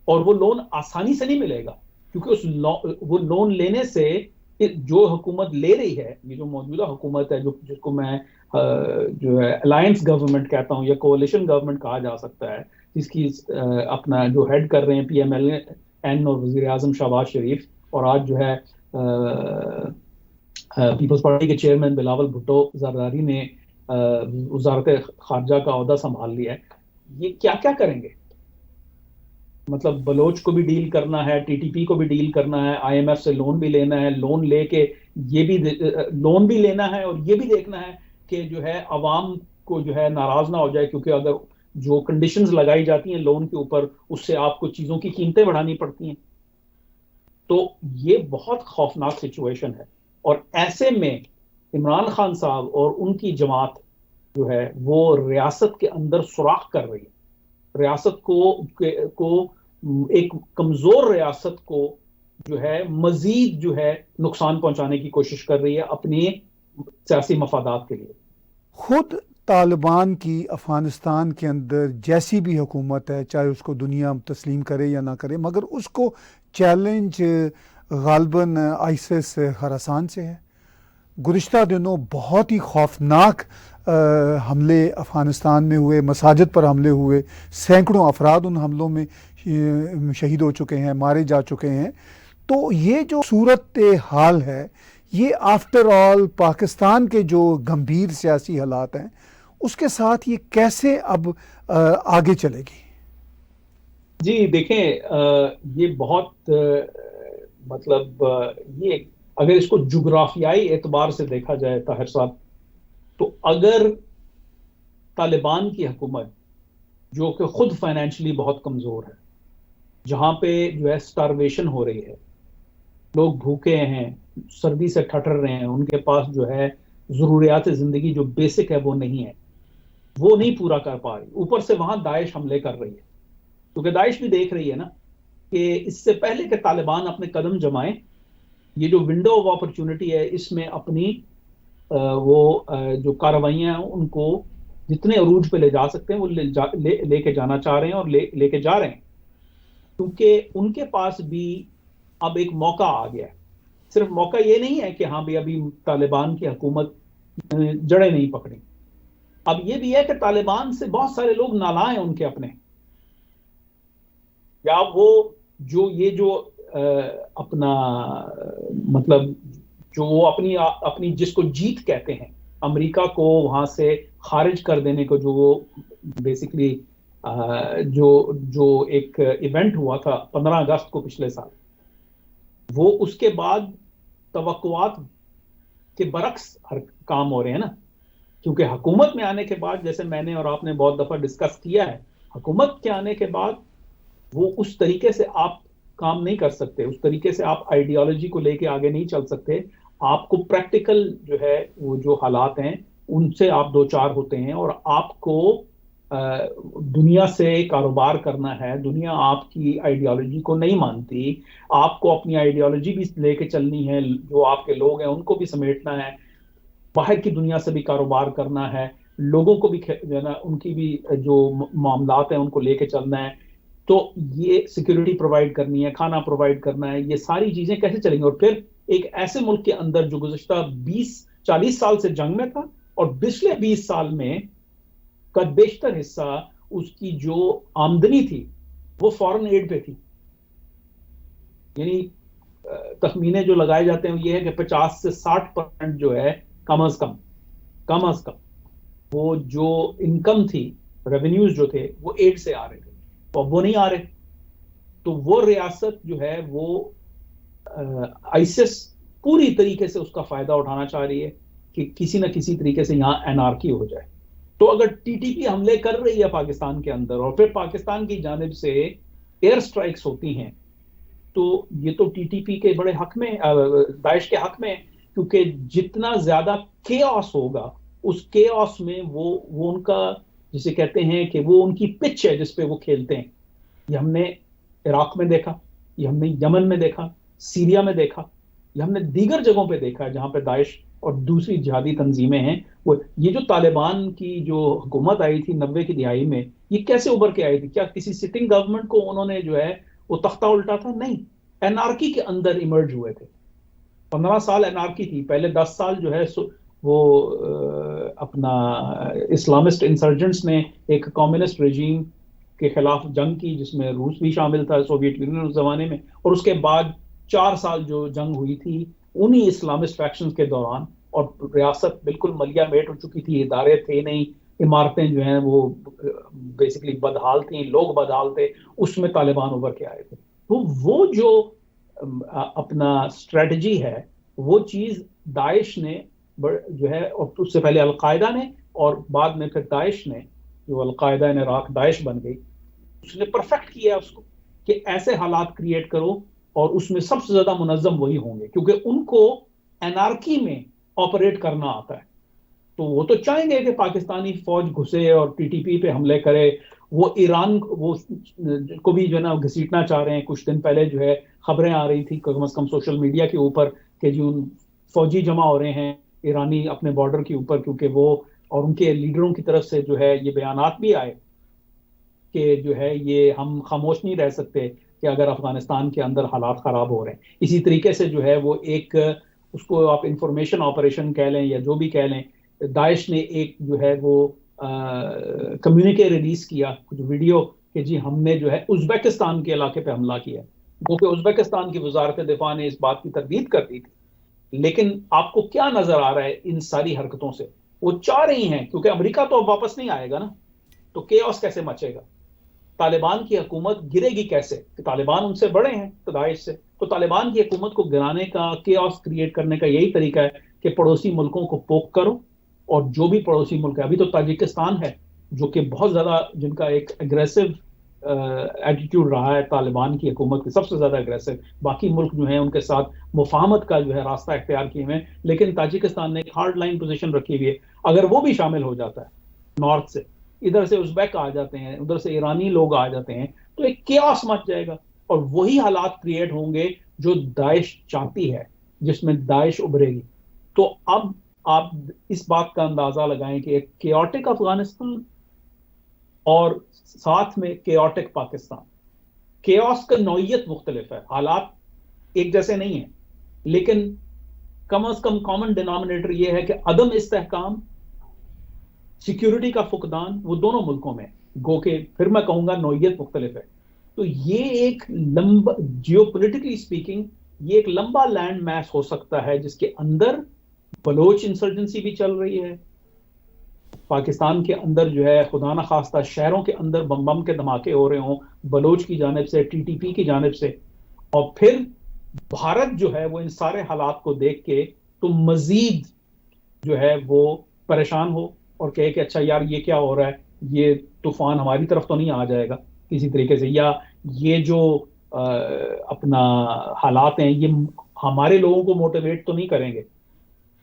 اور وہ لون آسانی سے نہیں ملے گا, کیونکہ وہ لون لینے سے جو حکومت لے رہی ہے, یہ جو موجودہ حکومت ہے, جس کو میں جو ہے الائنس گورنمنٹ کہتا ہوں یا کولیشن گورنمنٹ کہا جا سکتا ہے, جس کی اپنا جو ہیڈ کر رہے ہیں پی ایم ایل این اور وزیر اعظم شہباز شریف, اور آج جو ہے پیپلز پارٹی کے چیئرمین بلاول بھٹو زرداری نے وزارت خارجہ کا عہدہ سنبھال لیا ہے. یہ کیا کیا کریں گے؟ مطلب بلوچ کو بھی ڈیل کرنا ہے, ٹی ٹی پی کو بھی ڈیل کرنا ہے, آئی ایم ایف سے لون بھی لینا ہے, لون لے کے یہ بھی لون بھی لینا ہے, اور یہ بھی دیکھنا ہے کہ جو ہے عوام کو جو ہے ناراض نہ ہو جائے, کیونکہ اگر جو کنڈیشنز لگائی جاتی ہیں لون کے اوپر, اس سے آپ کو چیزوں کی قیمتیں بڑھانی پڑتی ہیں. تو یہ بہت خوفناک سچویشن ہے, اور ایسے میں عمران خان صاحب اور ان کی جماعت جو ہے وہ ریاست کے اندر سوراخ کر رہی ہے. ریاست کو ایک کمزور ریاست کو جو ہے مزید جو ہے نقصان پہنچانے کی کوشش کر رہی ہے اپنی سیاسی مفادات کے لیے. خود طالبان کی افغانستان کے اندر جیسی بھی حکومت ہے, چاہے اس کو دنیا تسلیم کرے یا نہ کرے, مگر اس کو چیلنج غالباً آئیسس خراسان سے ہے. گزشتہ دنوں بہت ہی خوفناک حملے افغانستان میں ہوئے، مساجد پر حملے ہوئے، سینکڑوں افراد ان حملوں میں شہید ہو چکے ہیں، مارے جا چکے ہیں. تو یہ جو صورت حال ہے یہ آفٹر آل پاکستان کے جو گمبھیر سیاسی حالات ہیں اس کے ساتھ یہ کیسے اب آگے چلے گی؟ جی دیکھیں، یہ بہت مطلب یہ اگر اس کو جغرافیائی اعتبار سے دیکھا جائے طاہر صاحب، تو اگر طالبان کی حکومت جو کہ خود فائنینشلی بہت کمزور ہے، جہاں پہ جو ہے سٹارویشن ہو رہی ہے، لوگ بھوکے ہیں، سردی سے ٹھٹر رہے ہیں، ان کے پاس جو ہے ضروریات زندگی جو بیسک ہے وہ نہیں ہے، وہ نہیں پورا کر پا رہی، اوپر سے وہاں داعش حملے کر رہی ہے، کیونکہ داعش بھی دیکھ رہی ہے نا کہ اس سے پہلے کہ طالبان اپنے قدم جمائیں، یہ جو ونڈو آف اپرچونٹی ہے اس میں اپنی وہ جو کارروائیاں ہیں ان کو جتنے عروج پہ لے جا سکتے ہیں وہ لے کے جانا چاہ رہے ہیں اور لے کے جا رہے ہیں، کیونکہ ان کے پاس بھی اب ایک موقع آ گیا ہے. صرف موقع یہ نہیں ہے کہ ہاں بھی ابھی طالبان کی حکومت جڑیں نہیں پکڑی، اب یہ بھی ہے کہ طالبان سے بہت سارے لوگ نالاں ہیں ان کے اپنے، یا وہ جو اپنا مطلب جو وہ اپنی جس کو جیت کہتے ہیں، امریکہ کو وہاں سے خارج کر دینے کو، جو وہ بیسکلی جو ایک ایونٹ ہوا تھا 15 اگست کو پچھلے سال، وہ اس کے بعد توقعات کے برعکس ہر کام ہو رہے ہیں نا، کیونکہ حکومت میں آنے کے بعد، جیسے میں نے اور آپ نے بہت دفعہ ڈسکس کیا ہے، حکومت کے آنے کے بعد وہ اس طریقے سے آپ کام نہیں کر سکتے، اس طریقے سے آپ آئیڈیالوجی کو لے کے آگے نہیں چل سکتے، آپ کو پریکٹیکل جو ہے وہ جو حالات ہیں ان سے آپ دو چار ہوتے ہیں، اور آپ کو دنیا سے کاروبار کرنا ہے، دنیا آپ کی آئیڈیالوجی کو نہیں مانتی، آپ کو اپنی آئیڈیالوجی بھی لے کے چلنی ہے، جو آپ کے لوگ ہیں ان کو بھی سمیٹنا ہے، باہر کی دنیا سے بھی کاروبار کرنا ہے، لوگوں کو بھی جو ہے نا ان کی بھی جو معاملات ہیں ان کو لے کے چلنا ہے، تو یہ سیکیورٹی پرووائڈ کرنی ہے، کھانا پرووائڈ کرنا ہے، یہ ساری چیزیں کیسے چلیں گی؟ اور پھر ایک ایسے ملک کے اندر جو گزشتہ 20-40 سال سے جنگ میں تھا، اور پچھلے 20 سال میں کا بیشتر حصہ اس کی جو آمدنی تھی وہ فارن ایڈ پہ تھی، یعنی تخمینے جو لگائے جاتے ہیں یہ ہے کہ 50 سے 60% جو ہے کم از کم وہ جو انکم تھی، ریونیوز جو تھے وہ ایڈ سے آ رہے تھے، اب وہ نہیں آ رہے، تو وہ ریاست جو ہے وہ آئیسس پوری طریقے سے اس کا فائدہ اٹھانا چاہ رہی ہے کہ کسی نہ کسی طریقے سے یہاں انارکی ہو جائے. تو اگر ٹی ٹی پی حملے کر رہی ہے پاکستان کے اندر اور پھر پاکستان کی جانب سے ایئر سٹرائکس ہوتی ہیں، تو یہ تو ٹی ٹی پی کے بڑے حق میں، داعش کے حق میں، کیونکہ جتنا زیادہ کیوس ہوگا اس کیوس میں وہ ان کا جسے کہتے ہیں کہ وہ ان کی پچ ہے جس پہ وہ کھیلتے ہیں. یہ ہم نے عراق میں دیکھا، یہ ہم نے یمن میں دیکھا، سیریا میں دیکھا، یہ ہم نے دیگر جگہوں پہ دیکھا جہاں پہ داعش اور دوسری جہادی تنظیمیں ہیں. یہ جو طالبان کی جو حکومت آئی تھی 90 کی دہائی میں، یہ کیسے ابھر کے آئی تھی؟ کیا کسی سٹنگ گورنمنٹ کو انہوں نے جو ہے وہ تختہ الٹا تھا؟ نہیں، انارکی کے اندر ایمرج ہوئے تھے. 15 سال انارکی تھی، پہلے 10 سال جو ہے وہ اپنا اسلامسٹ انسرجنٹس نے ایک کمیونسٹ رجیم کے خلاف جنگ کی جس میں روس بھی شامل تھا، سوویت یونین اس زمانے میں، اور اس کے بعد 4 سال جو جنگ ہوئی تھی انہی اسلامسٹ فیکشنز کے دوران، اور ریاست بالکل ملیا میٹ ہو چکی تھی، ادارے تھے نہیں، عمارتیں جو ہیں وہ بیسکلی بدحال تھیں، لوگ بدحال تھے، اس میں طالبان ابھر کے آئے تھے. تو وہ جو اپنا اسٹریٹجی ہے وہ چیز داعش نے جو ہے، اور اس سے پہلے القاعدہ نے، اور بعد میں پھر داعش نے، جو القاعدہ نے عراق داعش بن گئی، اس نے پرفیکٹ کیا اس کو کہ ایسے حالات کریٹ کرو اور اس میں سب سے زیادہ منظم وہی ہوں گے، کیونکہ ان کو انارکی میں آپریٹ کرنا آتا ہے. تو وہ تو چاہیں گے کہ پاکستانی فوج گھسے اور ٹی ٹی پی پہ حملے کرے. وہ ایران کو بھی جو ہے نا گھسیٹنا چاہ رہے ہیں. کچھ دن پہلے جو ہے خبریں آ رہی تھی کم از کم سوشل میڈیا کے اوپر کہ جو فوجی جمع ہو رہے ہیں ایرانی اپنے بارڈر کے اوپر، کیونکہ وہ اور ان کے لیڈروں کی طرف سے جو ہے یہ بیانات بھی آئے کہ جو ہے یہ ہم خاموش نہیں رہ سکتے کہ اگر افغانستان کے اندر حالات خراب ہو رہے ہیں. اسی طریقے سے جو ہے وہ ایک اس کو آپ انفارمیشن آپریشن کہہ لیں یا جو بھی کہہ لیں، داعش نے ایک جو ہے وہ کمیونیکے ریلیز کیا, کچھ ویڈیو, کہ جی ہم نے جو ہے ازبیکستان کے علاقے پہ حملہ کیا, وہ کہ ازبیکستان کی وزارت دفاع نے اس بات کی تردید کر دی تھی. لیکن آپ کو کیا نظر آ رہا ہے ان ساری حرکتوں سے؟ وہ چاہ رہی ہیں, کیونکہ امریکہ تو اب واپس نہیں آئے گا نا, تو کیوس کیسے مچے گا؟ طالبان کی حکومت گرے گی کیسے؟ کہ طالبان ان سے بڑے ہیں داعش سے, تو طالبان کی حکومت کو گرانے کا, کیوس کریٹ کرنے کا یہی طریقہ ہے کہ پڑوسی ملکوں کو پوک کرو, اور جو بھی پڑوسی ملک ہے, ابھی تو تاجکستان ہے جو کہ بہت زیادہ, جن کا ایک اگریسو ایٹیٹیوڈ رہا ہے طالبان کی حکومت کی, سب سے زیادہ اگریسو. باقی ملک جو ہیں ان کے ساتھ مفاہمت کا جو ہے راستہ اختیار کیے ہوئے, لیکن تاجکستان نے ایک ہارڈ لائن پوزیشن رکھی ہوئی ہے. اگر وہ بھی شامل ہو جاتا ہے نارتھ سے, ادھر سے ازبیک آ جاتے ہیں, ادھر سے ایرانی لوگ آ جاتے ہیں, تو ایک کیاس مچ جائے گا, اور وہی حالات کریٹ ہوں گے جو داعش چاہتی ہے, جس میں داعش ابھرے گی. تو اب آپ اس بات کا اندازہ لگائیں کہ ایک کیوٹک افغانستان اور ساتھ میں کیوٹک پاکستان. کیوس کا نوعیت مختلف ہے, حالات ایک جیسے نہیں ہیں, لیکن کم از کم کامن ڈینامینیٹر یہ ہے کہ عدم استحکام, سیکیورٹی کا فقدان, وہ دونوں ملکوں میں, گو کہ پھر میں کہوں گا نوعیت مختلف ہے. تو یہ ایک لمبا, جیو پولیٹیکلی اسپیکنگ, یہ ایک لمبا لینڈ میس ہو سکتا ہے جس کے اندر بلوچ انسرجنسی بھی چل رہی ہے. پاکستان کے اندر جو ہے خدا نہ خواستہ شہروں کے اندر بم کے دھماکے ہو رہے ہوں بلوچ کی جانب سے, ٹی ٹی پی کی جانب سے, اور پھر بھارت جو ہے وہ ان سارے حالات کو دیکھ کے تو مزید جو ہے وہ پریشان ہو اور کہے کہ اچھا یار یہ کیا ہو رہا ہے, یہ طوفان ہماری طرف تو نہیں آ جائے گا کسی طریقے سے, یا یہ جو اپنا حالات ہیں یہ ہمارے لوگوں کو موٹیویٹ تو نہیں کریں گے.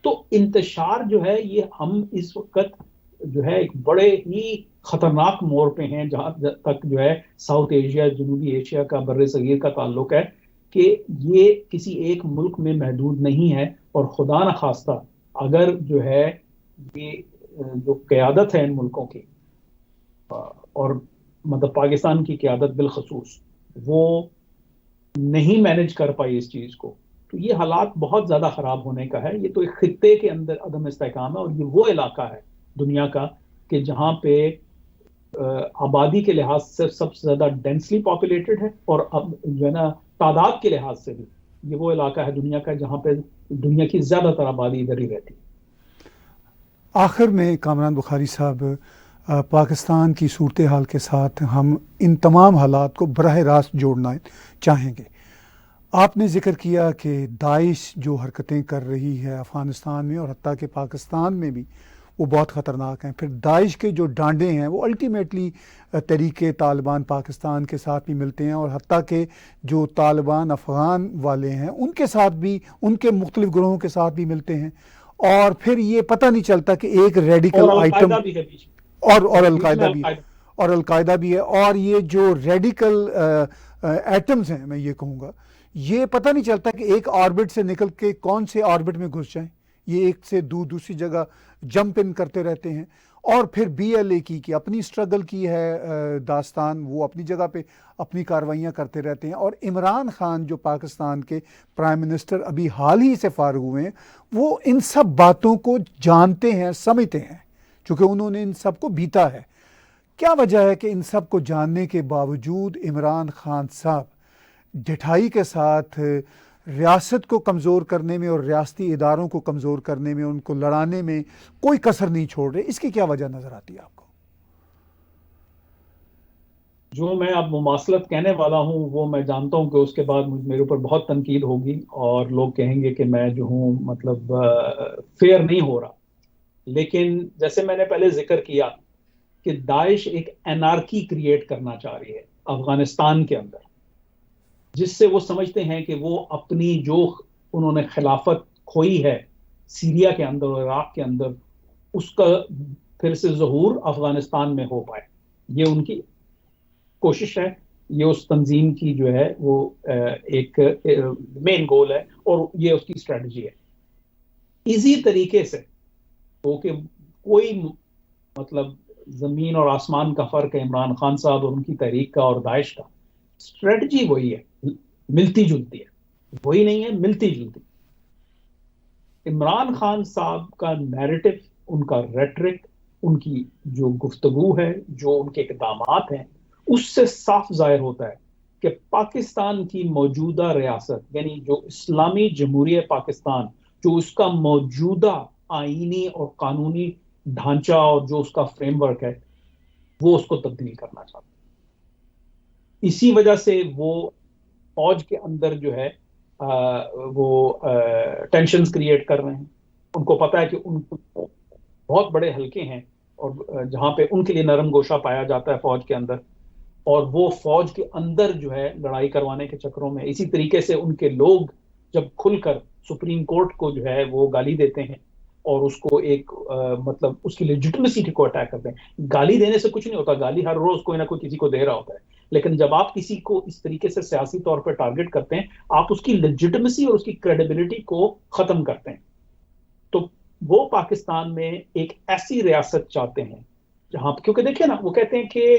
تو انتشار جو ہے یہ ہم اس وقت جو ہے ایک بڑے ہی خطرناک موڑ پہ ہیں, جہاں تک جو ہے ساؤتھ ایشیا, جنوبی ایشیا کا, بر صغیر کا تعلق ہے, کہ یہ کسی ایک ملک میں محدود نہیں ہے. اور خدا نہ خواستہ اگر جو ہے یہ جو قیادت ہے ان ملکوں کی, اور مطلب پاکستان کی قیادت بالخصوص, وہ نہیں مینج کر پائی اس چیز کو, تو یہ حالات بہت زیادہ خراب ہونے کا ہے. یہ تو ایک خطے کے اندر عدم استحکام ہے, اور یہ وہ علاقہ ہے دنیا کا کہ جہاں پہ آبادی کے لحاظ سے سب سے زیادہ ڈینسلی پاپولیٹڈ ہے, اور اب جو ہے نا تعداد کے لحاظ سے بھی یہ وہ علاقہ ہے دنیا کا جہاں پہ دنیا کی زیادہ تر آبادی ادھر ہی رہتی ہے. آخر میں کامران بخاری صاحب, پاکستان کی صورتحال کے ساتھ ہم ان تمام حالات کو براہ راست جوڑنا چاہیں گے. آپ نے ذکر کیا کہ داعش جو حرکتیں کر رہی ہے افغانستان میں اور حتیٰ کہ پاکستان میں بھی, وہ بہت خطرناک ہیں. پھر داعش کے جو ڈانڈے ہیں وہ الٹیمیٹلی طریقے طالبان پاکستان کے ساتھ بھی ملتے ہیں, اور حتیٰ کہ جو طالبان افغان والے ہیں ان کے ساتھ بھی, ان کے مختلف گروہوں کے ساتھ بھی ملتے ہیں. اور پھر یہ پتہ نہیں چلتا کہ ایک ریڈیکل آئٹم, اور القاعدہ بھی, اور القاعدہ بھی ہے, اور یہ جو ریڈیکل ایٹمز ہیں, میں یہ کہوں گا, یہ پتہ نہیں چلتا کہ ایک آربٹ سے نکل کے کون سے آربٹ میں گھس جائیں. یہ ایک سے دوسری جگہ جمپ ان کرتے رہتے ہیں. اور پھر بی ایل اے کی اپنی اسٹرگل کی ہے داستان, وہ اپنی جگہ پہ اپنی کاروائیاں کرتے رہتے ہیں. اور عمران خان جو پاکستان کے پرائم منسٹر ابھی حال ہی سے فارغ ہوئے ہیں, وہ ان سب باتوں کو جانتے ہیں, سمجھتے ہیں, چونکہ انہوں نے ان سب کو بیتا ہے. کیا وجہ ہے کہ ان سب کو جاننے کے باوجود عمران خان صاحب ڈٹھائی کے ساتھ ریاست کو کمزور کرنے میں اور ریاستی اداروں کو کمزور کرنے میں, ان کو لڑانے میں کوئی کسر نہیں چھوڑ رہے؟ اس کی کیا وجہ نظر آتی ہے آپ کو؟ جو میں اب مماثلت کہنے والا ہوں وہ میں جانتا ہوں کہ اس کے بعد میرے اوپر بہت تنقید ہوگی, اور لوگ کہیں گے کہ میں جو ہوں مطلب فیئر نہیں ہو رہا. لیکن جیسے میں نے پہلے ذکر کیا کہ داعش ایک انارکی کریٹ کرنا چاہ رہی ہے افغانستان کے اندر, جس سے وہ سمجھتے ہیں کہ وہ اپنی جو انہوں نے خلافت کھوئی ہے سیریا کے اندر اور عراق کے اندر, اس کا پھر سے ظہور افغانستان میں ہو پائے. یہ ان کی کوشش ہے, یہ اس تنظیم کی جو ہے وہ ایک مین گول ہے, اور یہ اس کی اسٹریٹجی ہے. اسی طریقے سے وہ کہ کوئی مطلب زمین اور آسمان کا فرق ہے عمران خان صاحب اور ان کی تحریک کا اور داعش کا. اسٹریٹجی وہی ہے, ملتی جلتی ہے, وہی نہیں ہے, ملتی جلتی. عمران خان صاحب کا نیریٹو ان کا ریٹرک، ان کی جو گفتگو ہے، جو ان کے اقدامات ہیں، اس سے صاف ظاہر ہوتا ہے کہ پاکستان کی موجودہ ریاست، یعنی جو اسلامی جمہوریہ پاکستان، جو اس کا موجودہ آئینی اور قانونی ڈھانچہ اور جو اس کا فریم ورک ہے، وہ اس کو تبدیل کرنا چاہتا ہے. اسی وجہ سے وہ فوج کے اندر جو ہے وہ ٹینشنز کریٹ کر رہے ہیں. ان کو پتا ہے کہ ان بہت بڑے حلقے ہیں اور جہاں پہ ان کے لیے نرم گوشہ پایا جاتا ہے فوج کے اندر، اور وہ فوج کے اندر جو ہے لڑائی کروانے کے چکروں میں، اسی طریقے سے ان کے لوگ جب کھل کر سپریم کورٹ کو جو ہے وہ گالی دیتے ہیں اور اس کو ایک مطلب اس کی لیجٹمیسی کو اٹیک کرتے ہیں. گالی دینے سے کچھ نہیں ہوتا، گالی ہر روز کوئی نہ کوئی کسی کو دے رہا ہوتا ہے، لیکن جب آپ کسی کو اس طریقے سے سیاسی طور پہ ٹارگٹ کرتے ہیں، آپ اس کی لیجٹمیسی اور اس کی کریڈیبلٹی کو ختم کرتے ہیں. تو وہ پاکستان میں ایک ایسی ریاست چاہتے ہیں جہاں، کیونکہ دیکھیں نا، وہ کہتے ہیں کہ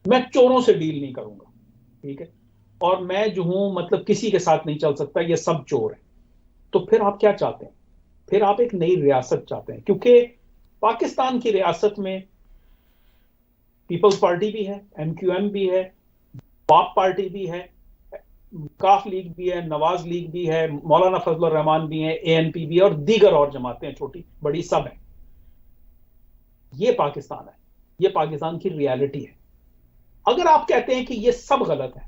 میں چوروں سے ڈیل نہیں کروں گا، ٹھیک ہے، اور میں جو ہوں مطلب کسی کے ساتھ نہیں چل سکتا، یہ سب چور ہیں. تو پھر آپ کیا چاہتے ہیں؟ پھر آپ ایک نئی ریاست چاہتے ہیں، کیونکہ پاکستان کی ریاست میں پیپلز پارٹی بھی ہے، ایم کیو ایم بھی ہے، باپ پارٹی بھی ہے، کاف لیگ بھی ہے، نواز لیگ بھی ہے، مولانا فضل الرحمان بھی ہیں، اے این پی بھی ہے، اور دیگر اور جماعتیں چھوٹی بڑی سب ہیں. یہ پاکستان ہے، یہ پاکستان کی ریالٹی ہے. اگر آپ کہتے ہیں کہ یہ سب غلط ہے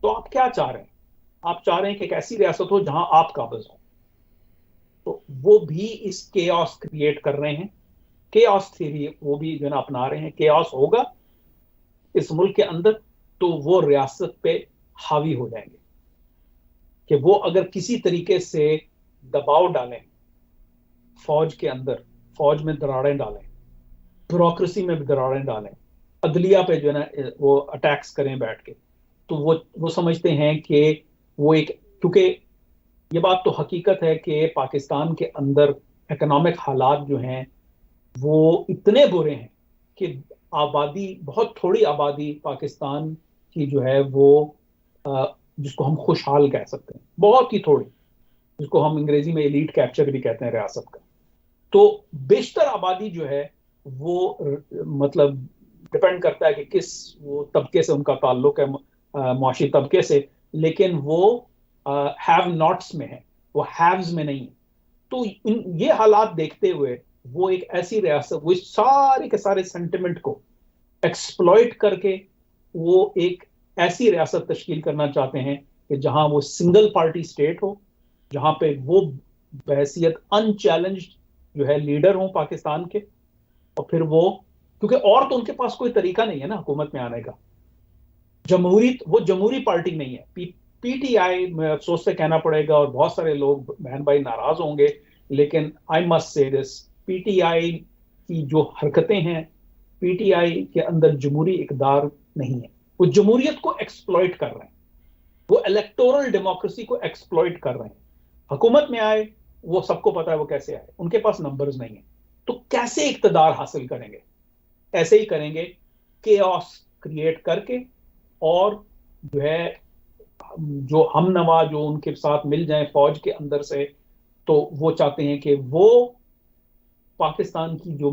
تو آپ کیا چاہ رہے ہیں؟ آپ چاہ رہے ہیں کہ ایک ایسی ریاست ہو جہاں آپ قابض ہوں. تو وہ بھی اس کیوس کریٹ کر رہے ہیں، کیوس تھیوری وہ بھی جو ہے نا اپنا رہے ہیں. کیوس ہوگا اس ملک کے اندر تو وہ ریاست پہ حاوی ہو جائیں گے کہ وہ اگر کسی طریقے سے دباؤ ڈالیں فوج کے اندر، فوج میں دراڑیں ڈالیں، بیوروکریسی میں بھی دراڑیں ڈالیں، عدلیہ پہ جو ہے نا وہ اٹیکس کریں بیٹھ کے، تو وہ سمجھتے ہیں کہ وہ ایک، کیونکہ یہ بات تو حقیقت ہے کہ پاکستان کے اندر اکنامک حالات جو ہیں وہ اتنے برے ہیں کہ آبادی، بہت تھوڑی آبادی پاکستان کی جو ہے وہ جس کو ہم خوشحال کہہ سکتے ہیں، بہت ہی تھوڑی، جس کو ہم انگریزی میں ایلیٹ کیپچر بھی کہتے ہیں ریاست کا. تو بیشتر آبادی جو ہے وہ مطلب ڈپینڈ کرتا ہے کہ کس وہ طبقے سے ان کا تعلق ہے، معاشی طبقے سے، لیکن وہ ہیو ناٹس میں ہے، وہ ہیوز میں نہیں ہے. تو یہ حالات دیکھتے ہوئے وہ ایک ایسی ریاست، وہ سارے کے سارے سینٹیمنٹ کو ایکسپلوئٹ کر کے وہ ایک ایسی ریاست تشکیل کرنا چاہتے ہیں کہ جہاں وہ سنگل پارٹی سٹیٹ ہو، جہاں پہ وہ بحیثیت ان چیلنجڈ جو ہے لیڈر ہوں پاکستان کے، اور پھر وہ، کیونکہ اور تو ان کے پاس کوئی طریقہ نہیں ہے نا حکومت میں آنے کا. وہ جمہوری پارٹی نہیں ہے. پی ٹی آئی میں افسوس سے کہنا پڑے گا اور بہت سارے لوگ بہن بھائی ناراض ہوں گے، لیکن آئی مسٹ سے دس، پی ٹی آئی کی جو حرکتیں ہیں، پی ٹی آئی کے اندر جمہوری اقدار نہیں ہے. وہ جمہوریت کو ایکسپلوئٹ کر رہے ہیں، وہ الیکٹورل ڈیموکریسی کو ایکسپلوئٹ کر رہے ہیں. حکومت میں آئے، وہ سب کو پتا ہے وہ کیسے آئے، ان کے پاس نمبرز نہیں ہیں. تو کیسے اقتدار حاصل کریں گے؟ ایسے ہی کریں گے، کیوس کریٹ کر کے، اور جو ہے جو ہم نوا جو ان کے ساتھ مل جائیں فوج کے اندر سے، تو وہ چاہتے ہیں کہ وہ پاکستان کی جو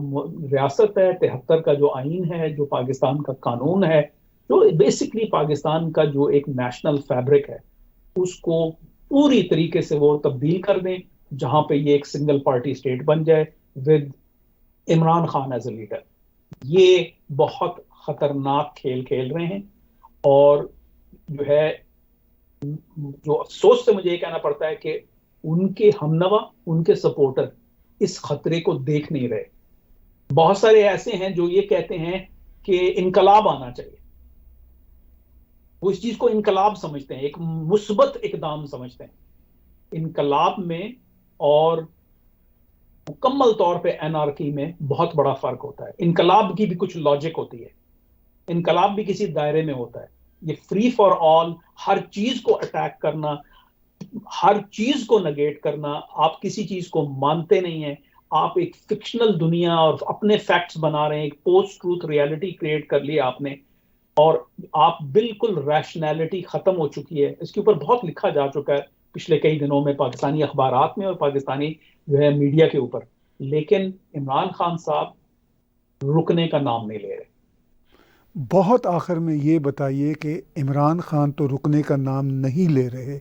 ریاست ہے، 73 کا جو آئین ہے، جو پاکستان کا قانون ہے، جو بیسکلی پاکستان کا جو ایک نیشنل فیبرک ہے، اس کو پوری طریقے سے وہ تبدیل کر دیں، جہاں پہ یہ ایک سنگل پارٹی سٹیٹ بن جائے with Imran Khan as a leader. یہ بہت خطرناک کھیل کھیل رہے ہیں، اور جو ہے جو افسوس سے مجھے یہ کہنا پڑتا ہے کہ ان کے ہمنوا، ان کے سپورٹر اس خطرے کو دیکھ نہیں رہے. بہت سارے ایسے ہیں جو یہ کہتے ہیں کہ انقلاب آنا چاہیے، وہ اس چیز کو انقلاب سمجھتے ہیں، ایک مثبت اقدام سمجھتے ہیں. انقلاب میں اور مکمل طور پہ انارکی میں بہت بڑا فرق ہوتا ہے. انقلاب کی بھی کچھ لاجک ہوتی ہے، انقلاب بھی کسی دائرے میں ہوتا ہے. یہ فری فار آل، ہر چیز کو اٹیک کرنا، ہر چیز کو نگیٹ کرنا، آپ کسی چیز کو مانتے نہیں ہیں، آپ ایک فکشنل دنیا اور اپنے فیکٹس بنا رہے ہیں، ایک پوسٹ ٹروتھ ریالٹی کریٹ کر لی آپ نے، اور آپ بالکل ریشنلٹی ختم ہو چکی ہے. اس کے اوپر بہت لکھا جا چکا ہے پچھلے کئی دنوں میں پاکستانی اخبارات میں اور پاکستانی جو ہے میڈیا کے اوپر، لیکن عمران خان صاحب رکنے کا نام نہیں لے رہے. بہت آخر میں یہ بتائیے کہ عمران خان تو رکنے کا نام نہیں لے رہے،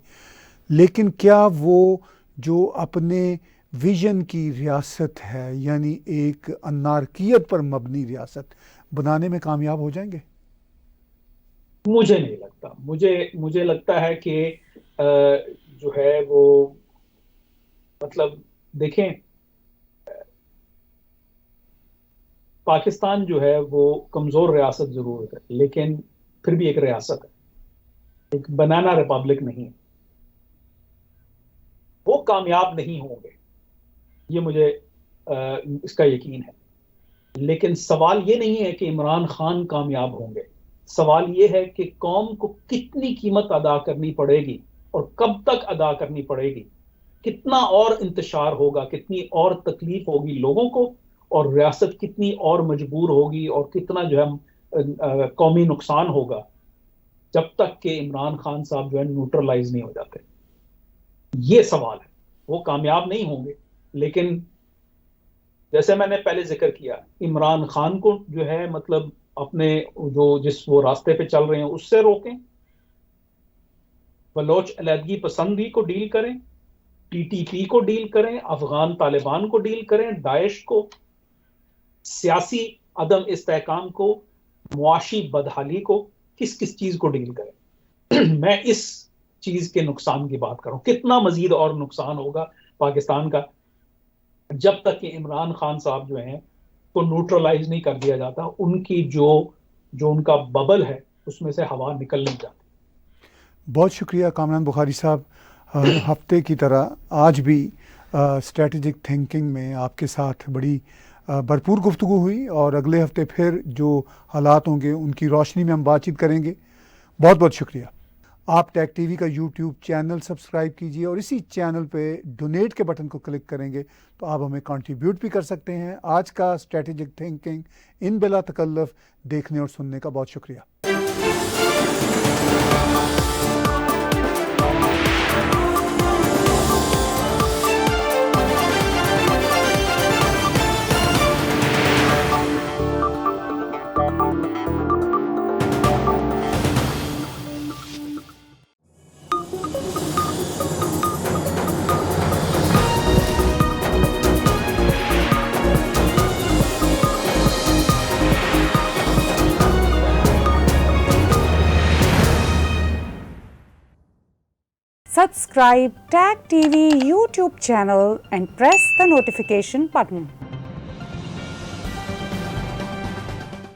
لیکن کیا وہ جو اپنے ویژن کی ریاست ہے، یعنی ایک انارکیت پر مبنی ریاست بنانے میں کامیاب ہو جائیں گے؟ مجھے نہیں لگتا. مجھے لگتا ہے کہ جو ہے وہ مطلب دیکھیں، پاکستان جو ہے وہ کمزور ریاست ضرور ہے، لیکن پھر بھی ایک ریاست ہے، ایک بنانا ریپبلک نہیں ہے. وہ کامیاب نہیں ہوں گے، یہ مجھے اس کا یقین ہے. لیکن سوال یہ نہیں ہے کہ عمران خان کامیاب ہوں گے، سوال یہ ہے کہ قوم کو کتنی قیمت ادا کرنی پڑے گی اور کب تک ادا کرنی پڑے گی، کتنا اور انتشار ہوگا، کتنی اور تکلیف ہوگی لوگوں کو، اور ریاست کتنی اور مجبور ہوگی، اور کتنا جو ہے قومی نقصان ہوگا جب تک کہ عمران خان صاحب جو ہے نیوٹرلائز نہیں ہو جاتے. یہ سوال ہے. وہ کامیاب نہیں ہوں گے، لیکن جیسے میں نے پہلے ذکر کیا، عمران خان کو جو ہے مطلب اپنے جس وہ راستے پہ چل رہے ہیں اس سے روکیں، بلوچ علیحدگی پسندی کو ڈیل کریں، پی ٹی پی کو ڈیل کریں، افغان طالبان کو ڈیل کریں، داعش کو، سیاسی عدم استحکام کو، معاشی بدحالی کو، کس چیز کو ڈیل کریں. میں اس چیز کے نقصان کی بات کروں، کتنا مزید اور نقصان ہوگا پاکستان کا جب تک کہ عمران خان صاحب جو ہیں کو نیوٹرلائز نہیں کر دیا جاتا. ان کی جو ان کا ببل ہے اس میں سے ہوا نکل نہیں جاتی. بہت شکریہ کامران بخاری صاحب. ہفتے کی طرح آج بھی اسٹریٹجک تھنکنگ میں آپ کے ساتھ بڑی بھرپور گفتگو ہوئی، اور اگلے ہفتے پھر جو حالات ہوں گے ان کی روشنی میں ہم بات چیت کریں گے. بہت بہت شکریہ. آپ ٹیک ٹی وی کا یوٹیوب چینل سبسکرائب کیجیے، اور اسی چینل پہ ڈونیٹ کے بٹن کو کلک کریں گے تو آپ ہمیں کنٹریبیوٹ بھی کر سکتے ہیں. آج کا اسٹریٹجک تھنکنگ ان بلا تکلف دیکھنے اور سننے کا بہت شکریہ. Subscribe Tag TV YouTube channel and press the notification button.